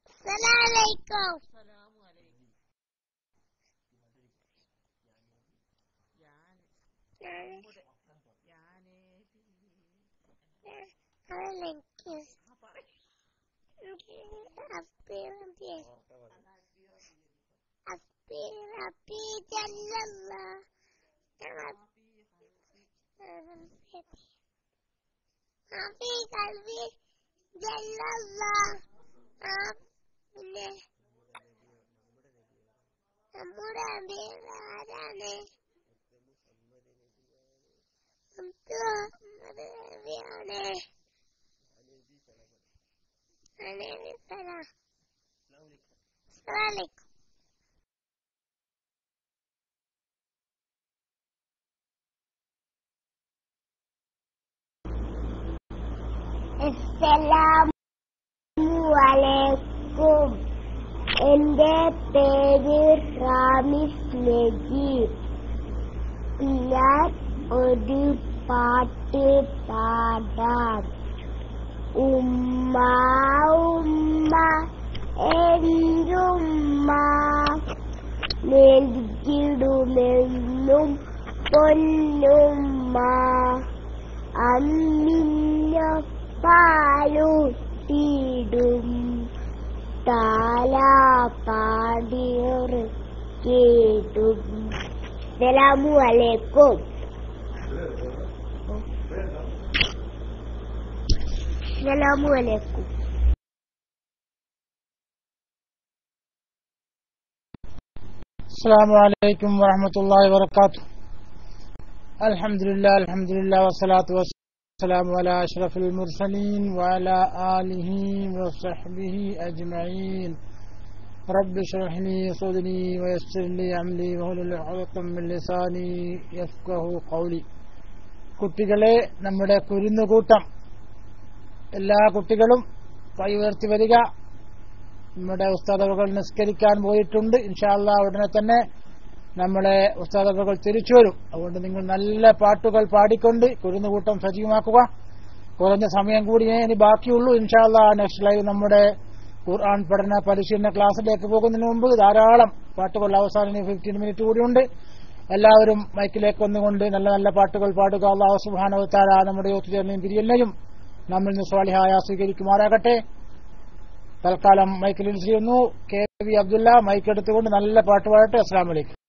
അസ്സലാമലൈക്കും. പിന്നെ നമ്മുടെ ആരാണ്? അസ്സലാമുഅലൈക്കും. എന്റെ പേര് റാമിസ് നജീബ്. ഞാൻ ഒരു പാട്ട് പാടാം. ഉമ്മ ഉമ്മ എന്റുമ്മ നൽകിടുമെന്നും പൊന്നുമ്മ. അമ്മിഞ്ഞ പാലുട്ടിടും താലാ പാടിയർ കേട്ടും. അസ്സലാമു അലൈക്കും. അസ്സലാമു അലൈക്കും. അസ്സലാമു അലൈക്കും വറഹ്മത്തുള്ളാഹി വബറകാതുഹു. അൽഹംദുലില്ലാഹ് വസ്സലാത്തു വസ്സലാമു അലാ അഷ്റഫിൽ മുർസലീൻ വഅലാ ആലിഹി വസഹ്ബിഹി അജ്മഈൻ. റബ്ബി ഇശ്റഹ് ലി സദ്രി വയസ്സിർ ലി അംരി വഹ്ലുൽ ഉഖ്ദതം മിൻ ലിസാനി യഫ്ഖഹു ഖൗലി. കുട്ടികളെ, നമ്മുടെ കുരുന്നുകൂട്ടം എല്ലാ കുട്ടികളും കൈ ഉയർത്തി വരിക. നമ്മുടെ ഉസ്താദുകൾ നിസ്കരിക്കാൻ പോയിട്ടുണ്ട്. ഇൻഷാ അല്ലാഹ് ഉടനെ തന്നെ നമ്മളെ ഉസ്താദുകൾ തിരിച്ചു വരും. അതുകൊണ്ട് നിങ്ങൾ നല്ല പാട്ടുകൾ പാടിക്കൊണ്ട് കുരുന്നുകൂട്ടം സജീവമാക്കുക. കുറഞ്ഞ സമയം കൂടി ഇനി ബാക്കിയുള്ളൂ. ഇൻഷാ അല്ലാഹ് നെക്സ്റ്റ് ലൈവ് നമ്മുടെ ഖുർആൻ പഠന പരിശീലന ക്ലാസ്സിലേക്ക് പോകുന്നതിന് മുമ്പ് ധാരാളം പാട്ടുകൾ അവസാനം 15 മിനിറ്റ് കൂടിയുണ്ട്. എല്ലാവരും മൈക്കിലേക്ക് വന്നുകൊണ്ട് നല്ല നല്ല പാട്ടുകൾ പാടുക. അല്ലാഹു സുബ്ഹാനഹു വ തആല നമ്മുടെ ഒത്തുചേരലിനെയും പിരിയലിനെയും നമ്മിൽ നിന്ന് സ്വാലിഹായ സ്വീകരിക്കുമാറാകട്ടെ. തൽക്കാലം മൈക്കിൽ ചെയ്യുന്നു KV അബ്ദുല്ല. മൈക്ക് എടുത്തുകൊണ്ട് നല്ല പാട്ട് പാടട്ടെ. അസ്സലാമു അലൈക്കും.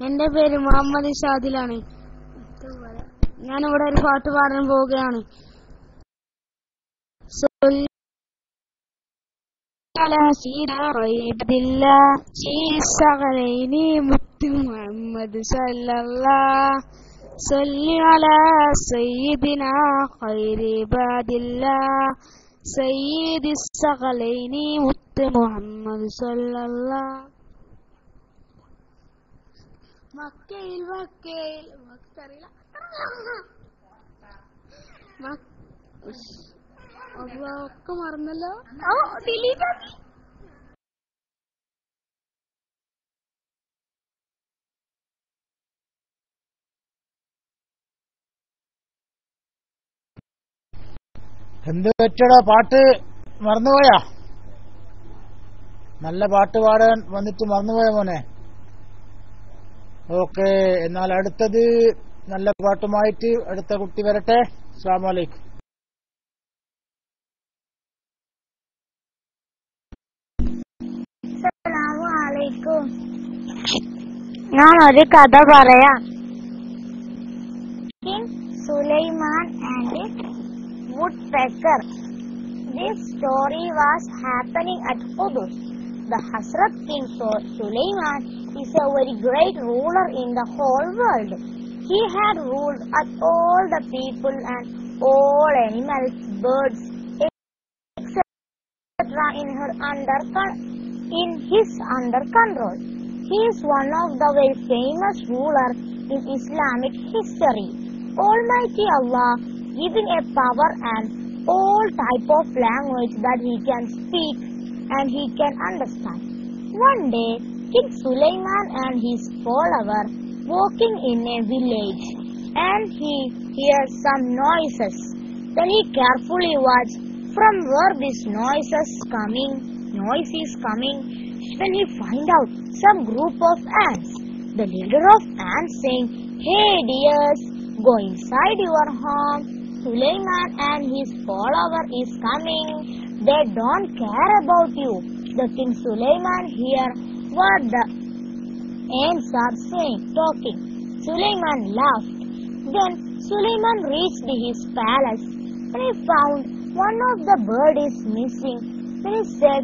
എന്റെ പേര് മുഹമ്മദ് ഇഷാദിലാണ്. ഞാനിവിടെ ഒരു പാട്ട് പാടാൻ പോവുകയാണ്. മുത്ത് മുഹമ്മദ് സല്ലല്ലാഹ് സല്ലി അലാ സയ്യിദിനാ ഖൈരി ഇബാദില്ലാഹ് സയ്യിദിസ് സഖലൈനി മുത്ത് മുഹമ്മദ് സല്ലല്ലാഹ്. മക്കയിൽ ഒക്കെ മറന്നല്ലോ. എന്ത് പറ്റടാ, പാട്ട് മറന്നുപോയാ? നല്ല പാട്ട് പാടാൻ വന്നിട്ട് മറന്നുപോയ മോനെ. ഓക്കെ, എന്നാൽ അടുത്തത് നല്ല പാട്ടുമായിട്ട് അടുത്ത കുട്ടി വരട്ടെ. അസ്സലാമു അലൈക്കും. അസ്സലാമു ഞാൻ ഒരു കഥ പറയാം. King Sulaiman and Woodpecker. This story was happening at Qudus. The Hazrat King Sulaiman is a very great ruler in the whole world. He had ruled at all the people and all animals, birds, etc. in his under control. He is one of the very famous rulers in Islamic history. Almighty Allah giving a power and all type of language that he can speak and he can understand. One day, King Sulaiman and his followers walking in a village, and he hears some noises. Then he carefully watched from where this noise is coming. When he find out some group of ants, the leader of ants saying, "Hey dears, go inside your home. Sulaiman and his follower is coming. They don't care about you." The King Sulaiman hear what the ants are saying, talking. Sulaiman laughed. Then Sulaiman reached his palace and he found one of the bird is missing. Then he said,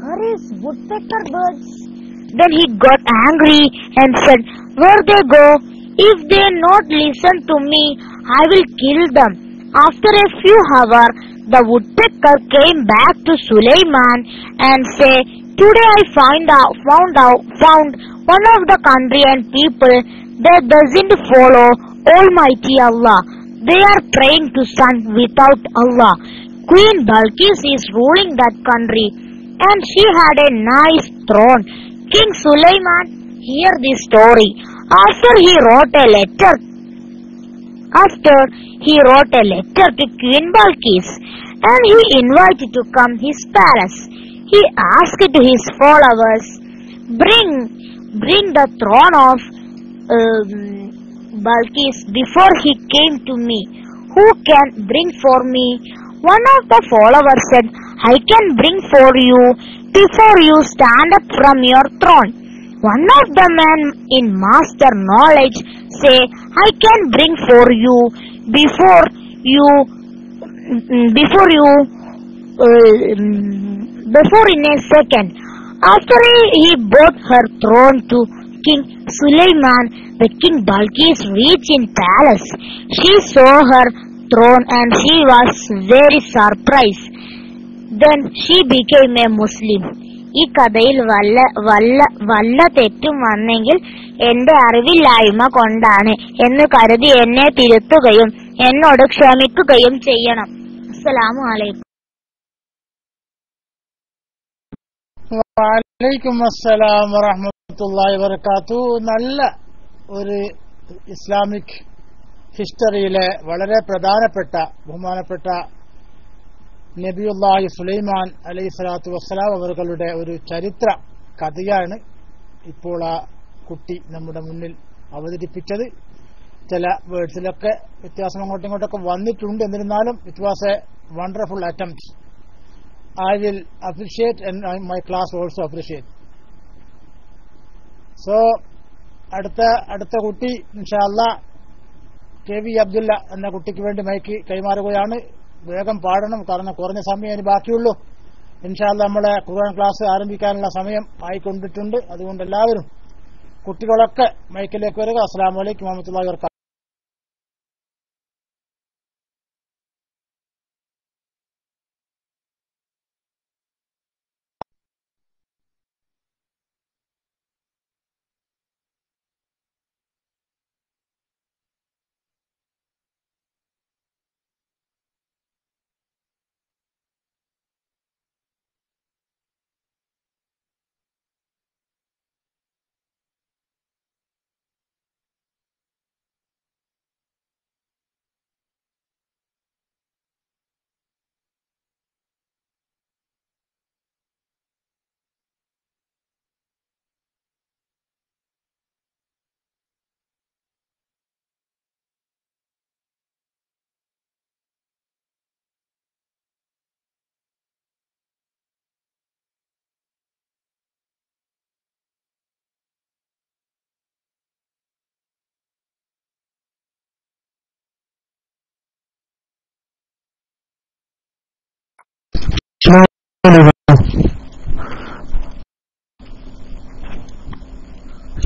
"Where is woodpecker birds?" Then he got angry and said, "Where they go? If they not listen to me, I will kill them." After a few hours, the woodpecker came back to Sulaiman and said, "Today I found one of the country and people that doesn't follow Almighty Allah. They are praying to sun without Allah. Queen Balkis is ruling that country, and she had a nice throne." King Sulaiman heard this story. After he wrote a letter to Queen Balkis, and he invited to come his palace. He asked to his followers, bring the throne of Balkis before he came to me. Who can bring for me? One of the followers said, "I can bring for you before you stand up from your throne." One of the men in master knowledge say, "I can bring for you before in a second." After he brought her throne to King Sulaiman, the King Balkis reached in palace. She saw her throne and she was very surprised. Then she became a Muslim. ഈ കഥയിൽ വല്ല തെറ്റും വന്നെങ്കിൽ എന്റെ അറിവില്ലായ്മ കൊണ്ടാണ് എന്ന് കരുതി എന്നെ തിരുത്തുകയും എന്നോട് ക്ഷമിക്കുകയും ചെയ്യണം. അസ്സലാമു അലൈക്കും. വഅലൈക്കും അസ്സലാം വറഹ്മത്തുള്ളാഹി വബറകാതുഹു. നല്ല ഒരു ഇസ്ലാമിക് ഹിസ്റ്ററിയിലെ വളരെ പ്രധാനപ്പെട്ട ബഹുമാനപ്പെട്ട നബിയുല്ലാഹി സുലൈമാൻ അലൈഹി സ്വലാത്തു വസ്സലാം അവരുടെ ഒരു ചരിത്ര കഥയാണ് ഇപ്പോൾ ആ കുട്ടി നമ്മുടെ മുന്നിൽ അവതരിപ്പിച്ചത്. ചില വേർഡ്സിലൊക്കെ വ്യത്യാസം അങ്ങോട്ടും ഇങ്ങോട്ടൊക്കെ വന്നിട്ടുണ്ട്. എന്നിരുന്നാലും it was A wonderful attempt. I will appreciate and my class also appreciate. So അടുത്ത കുട്ടി ഇൻഷാ അല്ലാഹ് KV അബ്ദുല്ല എന്ന കുട്ടിക്ക് വേണ്ടി മൈക്ക് കൈമാറുകയാണ്. വേഗം പാടണം, കാരണം കുറഞ്ഞ സമയം ഇനി ബാക്കിയുള്ളൂ. ഇൻഷാ അല്ലാഹ് നമ്മളെ ഖുർആൻ ക്ലാസ് ആരംഭിക്കാനുള്ള സമയം ആയിക്കൊണ്ടിട്ടുണ്ട്. അതുകൊണ്ട് എല്ലാവരും കുട്ടികളൊക്കെ മൈക്കിലേക്ക് വരിക. അസ്സലാമു അലൈക്കും വറഹ്മത്തുള്ളാഹി വബറകാതുഹു.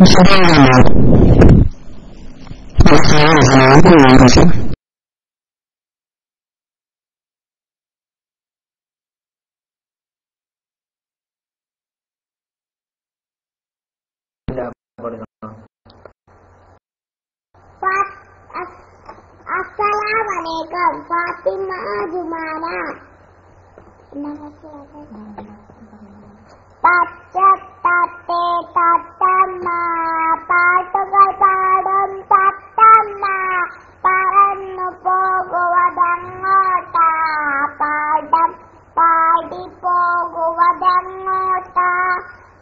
Assalamualaikum, Fatima Jumana. പച്ചത്തത്തെ തത്തമ്മ പാട്ടുകൾ പാടും തത്തമ്മ പറന്നു പോകുവതങ്ങോട്ടാ പാടം പാടി പോകുവതങ്ങോട്ടാ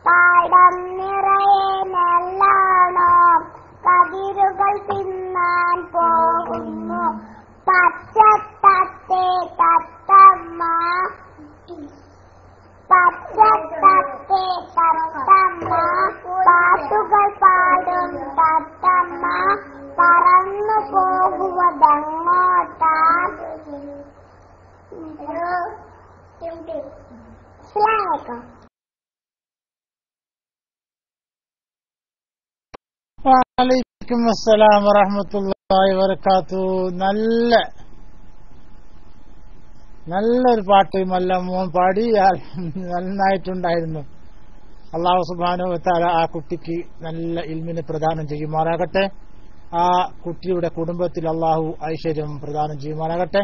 പാടം നിറയെ നെല്ലാണോ കതിരുകൾ തിന്നാൻ പോകുന്നു പച്ചത്തത്തെ തത്തമ്മ പച്ചത്തത്തെ തത്തമ്മ പാട്ടുകൾ പാടും തത്തമ്മ പറന്നു പോകുവതങ്ങോട്ടാ വലൈക്കും അസ്സലാം വറഹ്മത്തുള്ളാഹി വബറകാതുഹു. നല്ലൊരു പാട്ട് മോൻ പാടി നന്നായിട്ടുണ്ടായിരുന്നു. അല്ലാഹു സുബ്ഹാനഹു വ തആല ആ കുട്ടിക്ക് നല്ല ഇൽമിനെ പ്രദാനം ചെയ്യുമാറാകട്ടെ. ആ കുട്ടിയുടെ കുടുംബത്തിൽ അല്ലാഹു ഐശ്വര്യം പ്രദാനം ചെയ്യുമാറാകട്ടെ.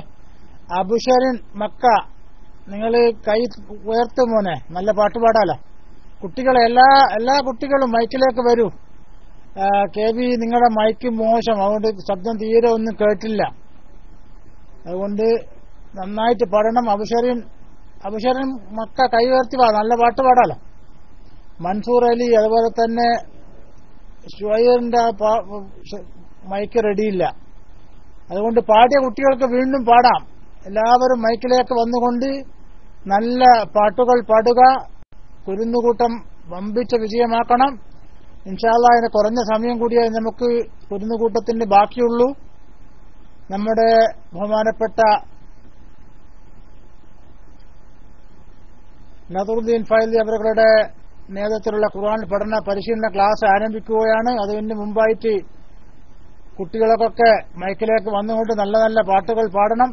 അബുഷറിൻ മക്ക, നിങ്ങൾ കൈ ഉയർത്തു മോനെ, നല്ല പാട്ട് പാടാലോ. കുട്ടികളെ എല്ലാ കുട്ടികളും മൈക്കിലേക്ക് വരൂ. കെ ബി നിങ്ങളുടെ മൈക്ക് മോശം, അതുകൊണ്ട് ശബ്ദം തീരെ ഒന്നും കേട്ടില്ല. അതുകൊണ്ട് നന്നായിട്ട് പാടണം. അബുഷറിൻ മക്ക കൈ ഉയർത്തി പാടാം, നല്ല പാട്ട് പാടാലോ. മൻസൂർ അലി അതുപോലെ തന്നെ ഷുഹൈറിന്റെ മൈക്ക് റെഡിയില്ല. അതുകൊണ്ട് പാടിയ കുട്ടികൾക്ക് വീണ്ടും പാടാം. എല്ലാവരും മൈക്കിലേക്ക് വന്നുകൊണ്ട് നല്ല പാട്ടുകൾ പാടുക. കുരുന്നുകൂട്ടം വമ്പിച്ച വിജയമാക്കണം. ഇൻഷാ അല്ലാഹ് അതിന് കുറഞ്ഞ സമയം കൂടിയായി നമുക്ക് കുരുന്നുകൂട്ടത്തിന്റെ ബാക്കിയുള്ളൂ. നമ്മുടെ ബഹുമാനപ്പെട്ട നദറുദ്ദീൻ ഫൈലി അവരുടെ നേതൃത്വത്തിലുള്ള ഖുർആൻ പഠന പരിശീലന ക്ലാസ് ആരംഭിക്കുകയാണ്. അതിന് മുമ്പായിട്ട് കുട്ടികൾക്കൊക്കെ മൈക്കിലേക്ക് വന്നുകൊണ്ട് നല്ല നല്ല പാട്ടുകൾ പാടണം.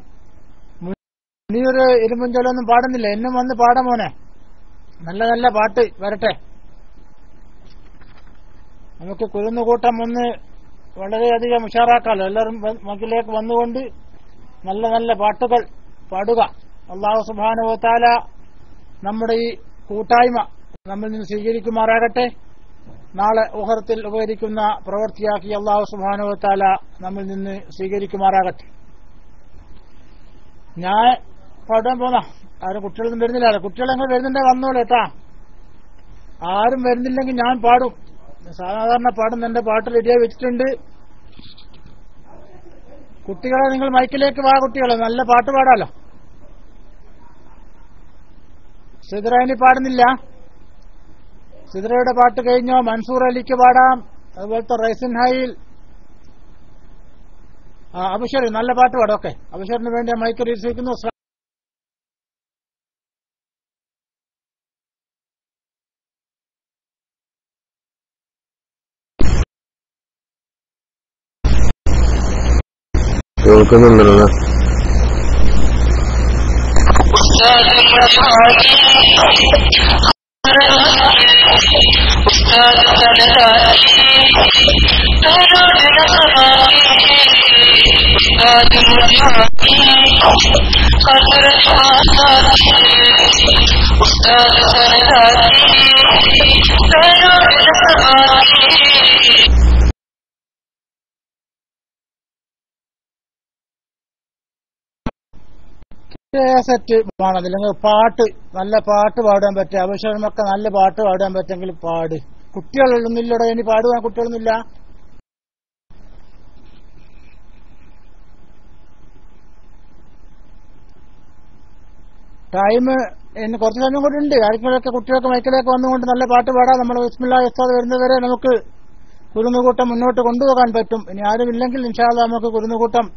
മുനീർ ഇരുമ്പുംചൊല്ലൊന്നും പാടുന്നില്ല, എന്നും വന്ന് പാടാം മോനെ. നല്ല നല്ല പാട്ട് വരട്ടെ. നമുക്ക് കുരുന്നുകൂട്ടം ഒന്ന് വളരെയധികം ഉഷാറാക്കാലോ. എല്ലാവരും മൈക്കിലേക്ക് വന്നുകൊണ്ട് നല്ല നല്ല പാട്ടുകൾ പാടുക. അല്ലാഹു സുബ്ഹാനഹു വ തആല നമ്മുടെ ഈ കൂട്ടായ്മ നമ്മിൽ നിന്ന് സ്വീകരിക്കുമാറാകട്ടെ. നാളെ ഉഹറത്തിൽ ഉപകരിക്കുന്ന പ്രവൃത്തിയാക്കി അല്ലാഹു സുബ്ഹാനഹു വ തആല നമ്മിൽ നിന്ന് സ്വീകരിക്കുമാറാകട്ടെ. ഞാൻ പാടാൻ പോന്ന ആരും കുട്ടികളൊന്നും വരുന്നില്ല. കുട്ടികളെങ്ങനെ വരുന്നുണ്ടെ വന്നോളൂ കേട്ടാ. ആരും വരുന്നില്ലെങ്കിൽ ഞാൻ പാടും. സാധാരണ പാടും. എന്റെ പാട്ട് റെഡിയായി വെച്ചിട്ടുണ്ട്. കുട്ടികളെ നിങ്ങൾ മൈക്കിലേക്ക് വാ. കുട്ടികളെ നല്ല പാട്ട് പാടാലോ. സിദ്രയിനി പാടുന്നില്ല. സിദ്രയുടെ പാട്ട് കഴിഞ്ഞോ? മൻസൂർ അലിക്ക് പാടാം. അതുപോലത്തെ റൈസിൻ ഹൈൽ. അബുഷറി നല്ല പാട്ട് പാടും. ഓക്കെ, അബുഷറിന് വേണ്ടി മൈക്ക് റിസീവിക്കുന്നു. കേൾക്കുന്നുണ്ടല്ലോ. സെറ്റ് വേണം. അല്ലെങ്കിൽ പാട്ട് നല്ല പാട്ട് പാടാൻ പറ്റുക. അബുഷറിനൊക്കെ നല്ല പാട്ട് പാടാൻ പറ്റെങ്കിൽ പാട്. കുട്ടികളൊന്നുമില്ലടോ, ഇനി പാടുവാൻ കുട്ടികളൊന്നുമില്ല. ടൈം ഇനി കുറച്ച് സമയം കൂടി ഉണ്ട്. ആർക്കൊക്കെ കുട്ടികൾക്ക് മൈക്കിലേക്ക് വന്നുകൊണ്ട് നല്ല പാട്ട് പാടാം. നമ്മൾ ബിസ്മില്ലാഹി ഉസ്താദ് വരുന്നവരെ നമുക്ക് കുരുന്നുകൂട്ടം മുന്നോട്ട് കൊണ്ടുപോകാൻ പറ്റും. ഇനി ആരുമില്ലെങ്കിൽ ഇൻഷാ അല്ലാഹ് നമുക്ക് കുരുന്നുകൂട്ടം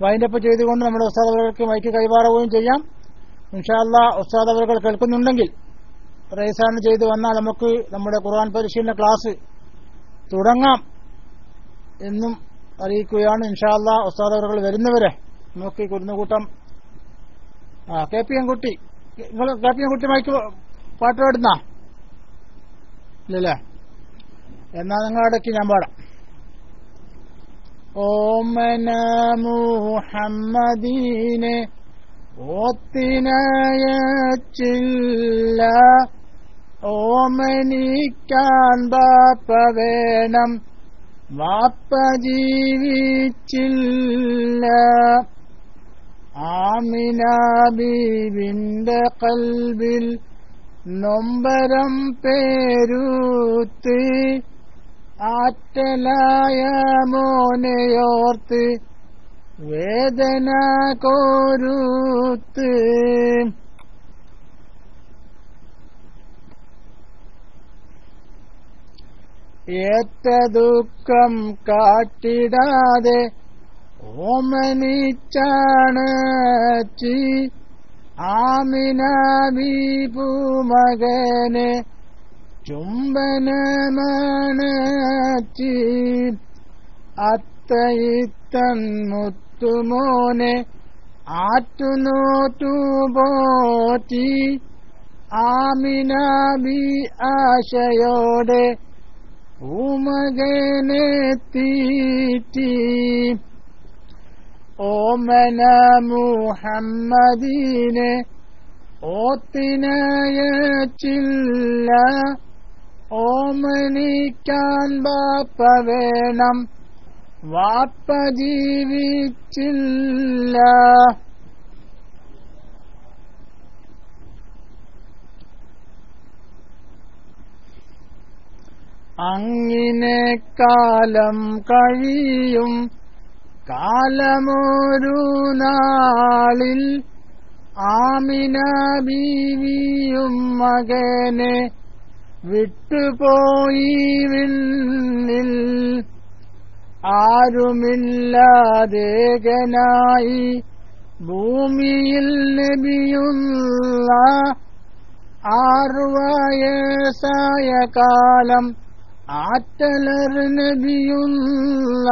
വൈൻഡപ്പ് ചെയ്തുകൊണ്ട് നമ്മുടെ ഉസ്താദ് അവർക്ക് മൈക്ക് കൈമാറുകയും ചെയ്യാം. ഇൻഷാ അല്ലാഹ് ഉസ്താദ് അവർ കേൾക്കുന്നുണ്ടെങ്കിൽ റൈസാണ് ചെയ്തു വന്നാൽ നമുക്ക് നമ്മുടെ ഖുർആൻ പരിശീലന ക്ലാസ് തുടങ്ങാം എന്നും അറിയിക്കുകയാണ്. ഇൻഷാ അല്ലാഹ് ഉസ്താദ് അവர்கள் വരുന്നവരെ നോക്കി കുരുന്നുകൂട്ടം. കെ പി എൻകുട്ടി, നിങ്ങൾ കെ പി എൻകുട്ടി മൈക്ക് പാട്ട് പാടുന്ന ഇല്ലല്ലേ? എന്നാ നിങ്ങളടക്കി ഞാൻ പാടാം. ഓമന മുഹമ്മദീനെ ഓത്തിനയച്ചില്ല, ഓമനിക്കാൻ ബാപ്പ വേണം, വാപ്പ ജീവിച്ചില്ല. ആമിന ബീവിന്റെ കൽബിൽ നൊമ്പരം പേരുത്തി, ആറ്റലായ മോനെയോർത്ത് വേദന കോരുത്ത്. ഏറ്റ ദുഃഖം കാട്ടിടാതെ ഓമനിച്ചാണച്ചി, ആമിന ബീബു മകനെ ചുംബനമണച്ചി. അത്തയിത്തൻ മുത്തുമോനെ ആറ്റുനോറ്റുപോറ്റി, ആമിന ബി ആശയോടെ പൂമകനെ തീറ്റി. ഓമന മുഹമ്മദീനെ ഓത്തിനയച്ചില്ല, ഓമനിക്കാൻ ബാപ്പ വേണം, വാപ്പ ജീവിച്ചില്ല. അങ്ങിനെ കാലം കഴിയും കാലമൊരു നാളിൽ, ആമിന ബീവിയും മകനെ വിട്ടുപോയി വിണ്ണിൽ. ആരുമില്ലാതേകനായി ഭൂമിയിൽ നബിയുള്ള, 6 വയസ്സായ കാലം ആറ്റലർ നബിയുള്ള.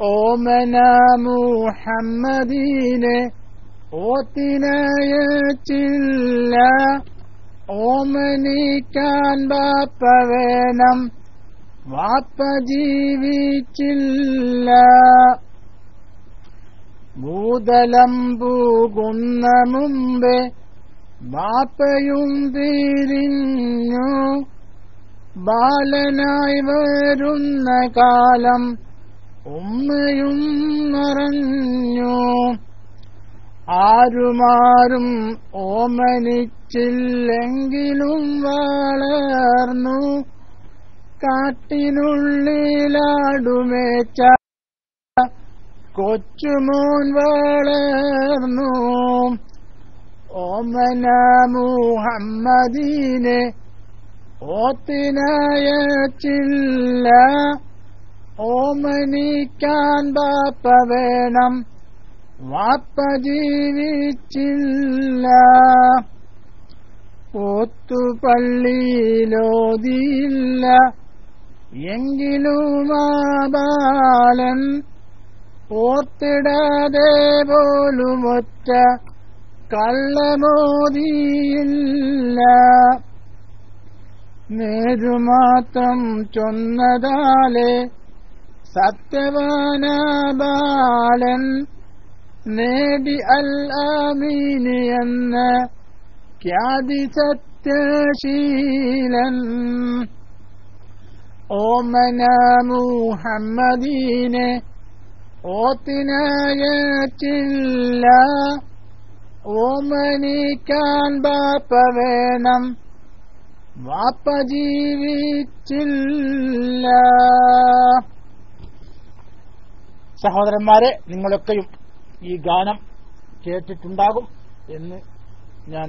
ഓമന മുഹമ്മദീനെ ഓത്തിനയച്ചില്ല, ഓമനിക്കാൻ ബാപ്പ വേണം, വാപ്പ ജീവിച്ചില്ല. ഭൂതലം പൂകുന്ന മുമ്പേ ബാപ്പയും തിരിഞ്ഞു, ബാലനായി വരുന്ന കാലം ഉമ്മയും മറഞ്ഞു. ആരുമാരും ഓമനിച്ചില്ലെങ്കിലും വളർന്നു, കാട്ടിനുള്ളിലാടുമേച്ച കൊച്ചുമോൻ വളർന്നു. ഓമന മുഹമ്മദീനെ ഓത്തിനയച്ചില്ല, ഓമനിക്കാൻ ബാപ്പ വേണം, വാപ്പ ജീവിച്ചില്ല. ഒത്തുപള്ളിയിലോതിയില്ല എങ്കിലും ആ ബാലൻ, ഓർത്തിടാതെ പോലുമൊറ്റ കള്ളമോദിയില്ല. നേരുമാത്രം ചൊന്നതാലെ സത്യവാന ബാലൻ, നേടി അൽ ആമീന് എന്ന ഖ്യാതി സത്യശീലൻ. ഓമന മുഹമ്മദീനെ ഓത്തിനയച്ചില്ല, ഓമനിക്കാൻ ബാപ്പ വേണം, വാപ്പ ജീവിച്ചില്ല. സഹോദരന്മാരെ, നിങ്ങളൊക്കെയും ഈ ഗാനം കേട്ടിട്ടുണ്ടാകും എന്ന് ഞാൻ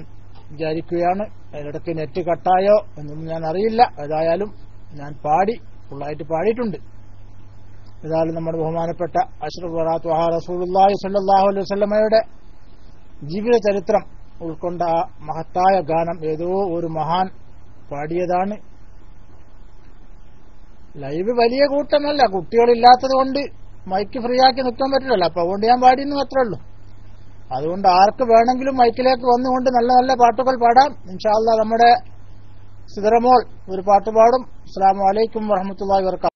വിചാരിക്കുകയാണ്. അതിനിടയ്ക്ക് നെറ്റ് കട്ടായോ എന്നൊന്നും ഞാൻ അറിയില്ല. ഏതായാലും ഞാൻ ഫുള്ളായിട്ട് പാടിയിട്ടുണ്ട്. ഏതായാലും നമ്മുടെ ബഹുമാനപ്പെട്ട അഷ്റഫ് വറാത്ത് വഹാ റസൂലുള്ളാഹി സ്വല്ലല്ലാഹു അലൈഹി വസല്ലമയുടെ ജീവിത ചരിത്രം ഉൾക്കൊണ്ട ആ മഹത്തായ ഗാനം ഏതോ ഒരു മഹാൻ പാടിയതാണ്. ലൈവ് വലിയ കൂട്ടമല്ല, കുട്ടികളില്ലാത്തത് കൊണ്ട് മൈക്ക് ഫ്രീ ആക്കി നിൽക്കാൻ പറ്റില്ലല്ലോ. അപ്പൊ അതുകൊണ്ട് ഞാൻ പാടിയെന്ന് മാത്രമേ ഉള്ളൂ. അതുകൊണ്ട് ആർക്ക് വേണമെങ്കിലും മൈക്കിലേക്ക് വന്നുകൊണ്ട് നല്ല നല്ല പാട്ടുകൾ പാടാം. ഇൻഷാ അല്ലാഹ് നമ്മുടെ സിദറമോൾ ഒരു പാട്ട് പാടും. അസ്സലാമു അലൈക്കും വറഹ്മത്തുള്ളാഹി വബറകാതുഹു.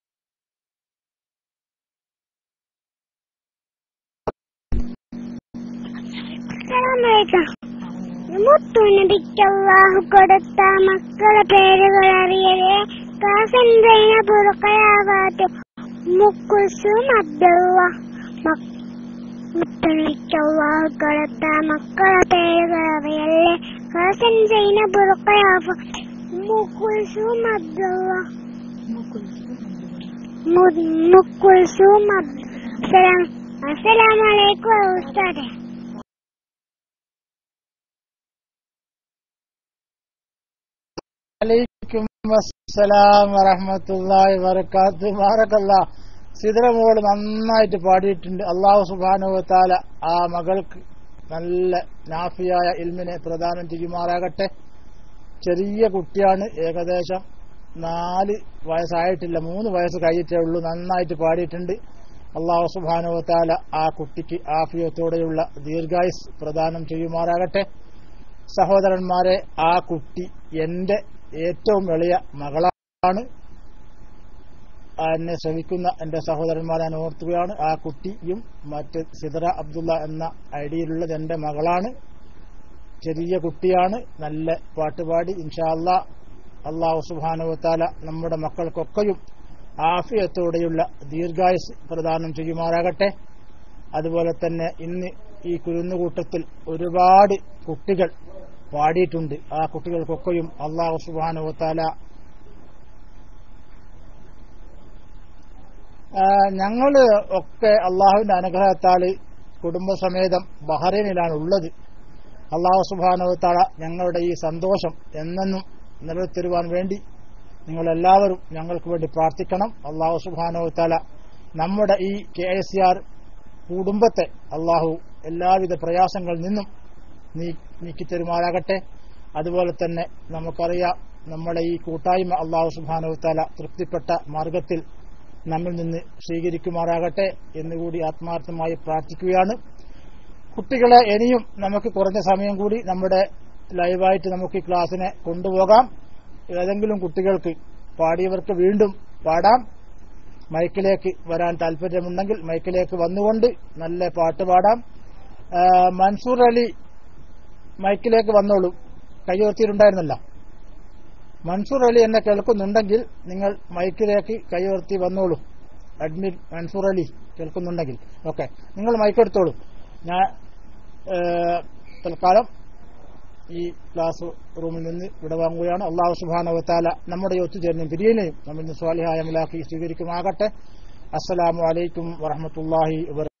മുത്തുനബിക്ക് അല്ലാഹു കൊടുത്ത മക്കളെ പേരുകൾ അറിയലേ. കാസൻ സൈനബ് റുഖയ ഫാത്തിമ മുക്കുൽസും അബ്ദുള്ള. മുത്തുനബിക്ക് അല്ലാഹു കൊടുത്ത മക്കളെ പേരുകൾ അറിയലേ. കാസൻ സൈനബ് റുഖയ ഫാത്തിമ മുക്കുൽസും അബ്ദുള്ള. മുക്കുൽസും അബ്ദുള്ള. അസ്സലാമു അലൈക്കും ഉസ്താദേ. വലൈക്കും അസ്സലാം വറഹ്മത്തുള്ളാഹി വബറകാതുഹു. ബാറകല്ലാഹ്. സിദറമോൾ നന്നായിട്ട് പാടിയിട്ടുണ്ട്. അല്ലാഹു സുബ്ഹാനഹു വ തആല ആ മകൾക്ക് നല്ല നാഫിയായ ഇൽമിനെ പ്രദാനം ചെയ്യുമാറാകട്ടെ. ചെറിയ കുട്ടിയാണ്, ഏകദേശം 4 വയസ്സായിട്ടില്ല, 3 വയസ്സ് കഴിഞ്ഞിട്ടേ ഉള്ളൂ. നന്നായിട്ട് പാടിയിട്ടുണ്ട്. അല്ലാഹു സുബ്ഹാനഹു വ തആല ആ കുട്ടിക്ക് ആഫിയത്തോടെയുള്ള ദീർഘായുസ് പ്രദാനം ചെയ്യുമാറാകട്ടെ. സഹോദരന്മാരെ, ആ കുട്ടി എന്റെ ഏറ്റവും എളിയ മകളാണ്. എന്നെ ശ്രമിക്കുന്ന എന്റെ സഹോദരന്മാരെ ഞാൻ ഓർത്തുകയാണ്. ആ കുട്ടിയും മറ്റ് സിദറ അബ്ദുള്ള എന്ന ഐഡിയിലുള്ളത് എന്റെ മകളാണ്. ചെറിയ കുട്ടിയാണ്, നല്ല പാട്ടുപാടി. ഇൻഷാ അല്ലാഹ് അല്ലാഹു സുബ്ഹാനഹു വ തആല നമ്മുടെ മക്കൾക്കൊക്കെയും ആഫിയത്തോടെയുള്ള ദീർഘായുസ് പ്രദാനം ചെയ്യുമാറാകട്ടെ. അതുപോലെ തന്നെ ഇന്ന് ഈ കുരുന്നുകൂട്ടത്തിൽ ഒരുപാട് കുട്ടികൾ പാടിയിട്ടുണ്ട്. ആ കുട്ടികൾക്കൊക്കെയും അല്ലാഹു സുബ്ഹാനഹു വ തആല ഞങ്ങള് ഒക്കെ അള്ളാഹുവിന്റെ അനുഗ്രഹത്താൽ കുടുംബസമേതം ബഹ്റൈനിലാണ് ഉള്ളത്. അല്ലാഹു സുബ്ഹാനഹു വ തആല ഞങ്ങളുടെ ഈ സന്തോഷം എന്നെന്നും നിലനിർത്തുവാൻ വേണ്ടി നിങ്ങളെല്ലാവരും ഞങ്ങൾക്ക് വേണ്ടി പ്രാർത്ഥിക്കണം. അല്ലാഹു സുബ്ഹാനഹു വ തആല നമ്മുടെ ഈ KSR കുടുംബത്തെ അല്ലാഹു എല്ലാവിധ പ്രയാസങ്ങളിൽ നിന്നും നീക്കിത്തരുമാറാകട്ടെ. അതുപോലെ തന്നെ നമുക്കറിയാം, നമ്മുടെ ഈ കൂട്ടായ്മ അല്ലാഹു സുബ്ഹാനഹു വ തആല തൃപ്തിപ്പെട്ട മാർഗത്തിൽ നമ്മിൽ നിന്ന് സ്വീകരിക്കുമാറാകട്ടെ എന്നുകൂടി ആത്മാർത്ഥമായി പ്രാർത്ഥിക്കുകയാണ്. കുട്ടികളെ ഇനിയും നമുക്ക് കുറഞ്ഞ സമയം കൂടി നമ്മുടെ ലൈവായിട്ട് നമുക്ക് ഈ ക്ലാസ്സിനെ കൊണ്ടുപോകാം. ഏതെങ്കിലും കുട്ടികൾക്ക് പാടിയവർക്ക് വീണ്ടും പാടാം. മൈക്കിലേക്ക് വരാൻ താല്പര്യമുണ്ടെങ്കിൽ മൈക്കിലേക്ക് വന്നുകൊണ്ട് നല്ല പാട്ട് പാടാം. മൻസൂർ അലി മൈക്കിലേക്ക് വന്നോളൂ. കൈയുയർത്തിയിട്ടുണ്ടായിരുന്നല്ലോ. മൻസൂർ അലി എന്നെ കേൾക്കുന്നുണ്ടെങ്കിൽ നിങ്ങൾ മൈക്കിലേക്ക് കൈയുയർത്തി വന്നോളൂ. അഡ്മിൻ മൻസൂർ അലി കേൾക്കുന്നുണ്ടെങ്കിൽ ഓക്കെ, നിങ്ങൾ മൈക്കെടുത്തോളൂ. ഞാൻ തൽക്കാലം ഈ ക്ലാസ് റൂമിൽ നിന്ന് വിടവാങ്ങുകയാണ്. അല്ലാഹു സുബ്ഹാനഹു വ തആല നമ്മുടെ ഒത്തുചേരലിനെയും പിരിയലിനെയും നമ്മിൽ നിന്ന് സ്വാലിഹായ അമലാക്കി സ്വീകരിക്കുമാകട്ടെ. അസ്സലാമു അലൈക്കും വറഹ്മത്തുള്ളാഹി വബറകാതുഹു.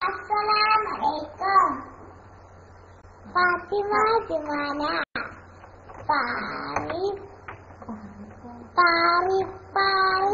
Assalamualaikum. Fatima di mana? Pari, pari, pari,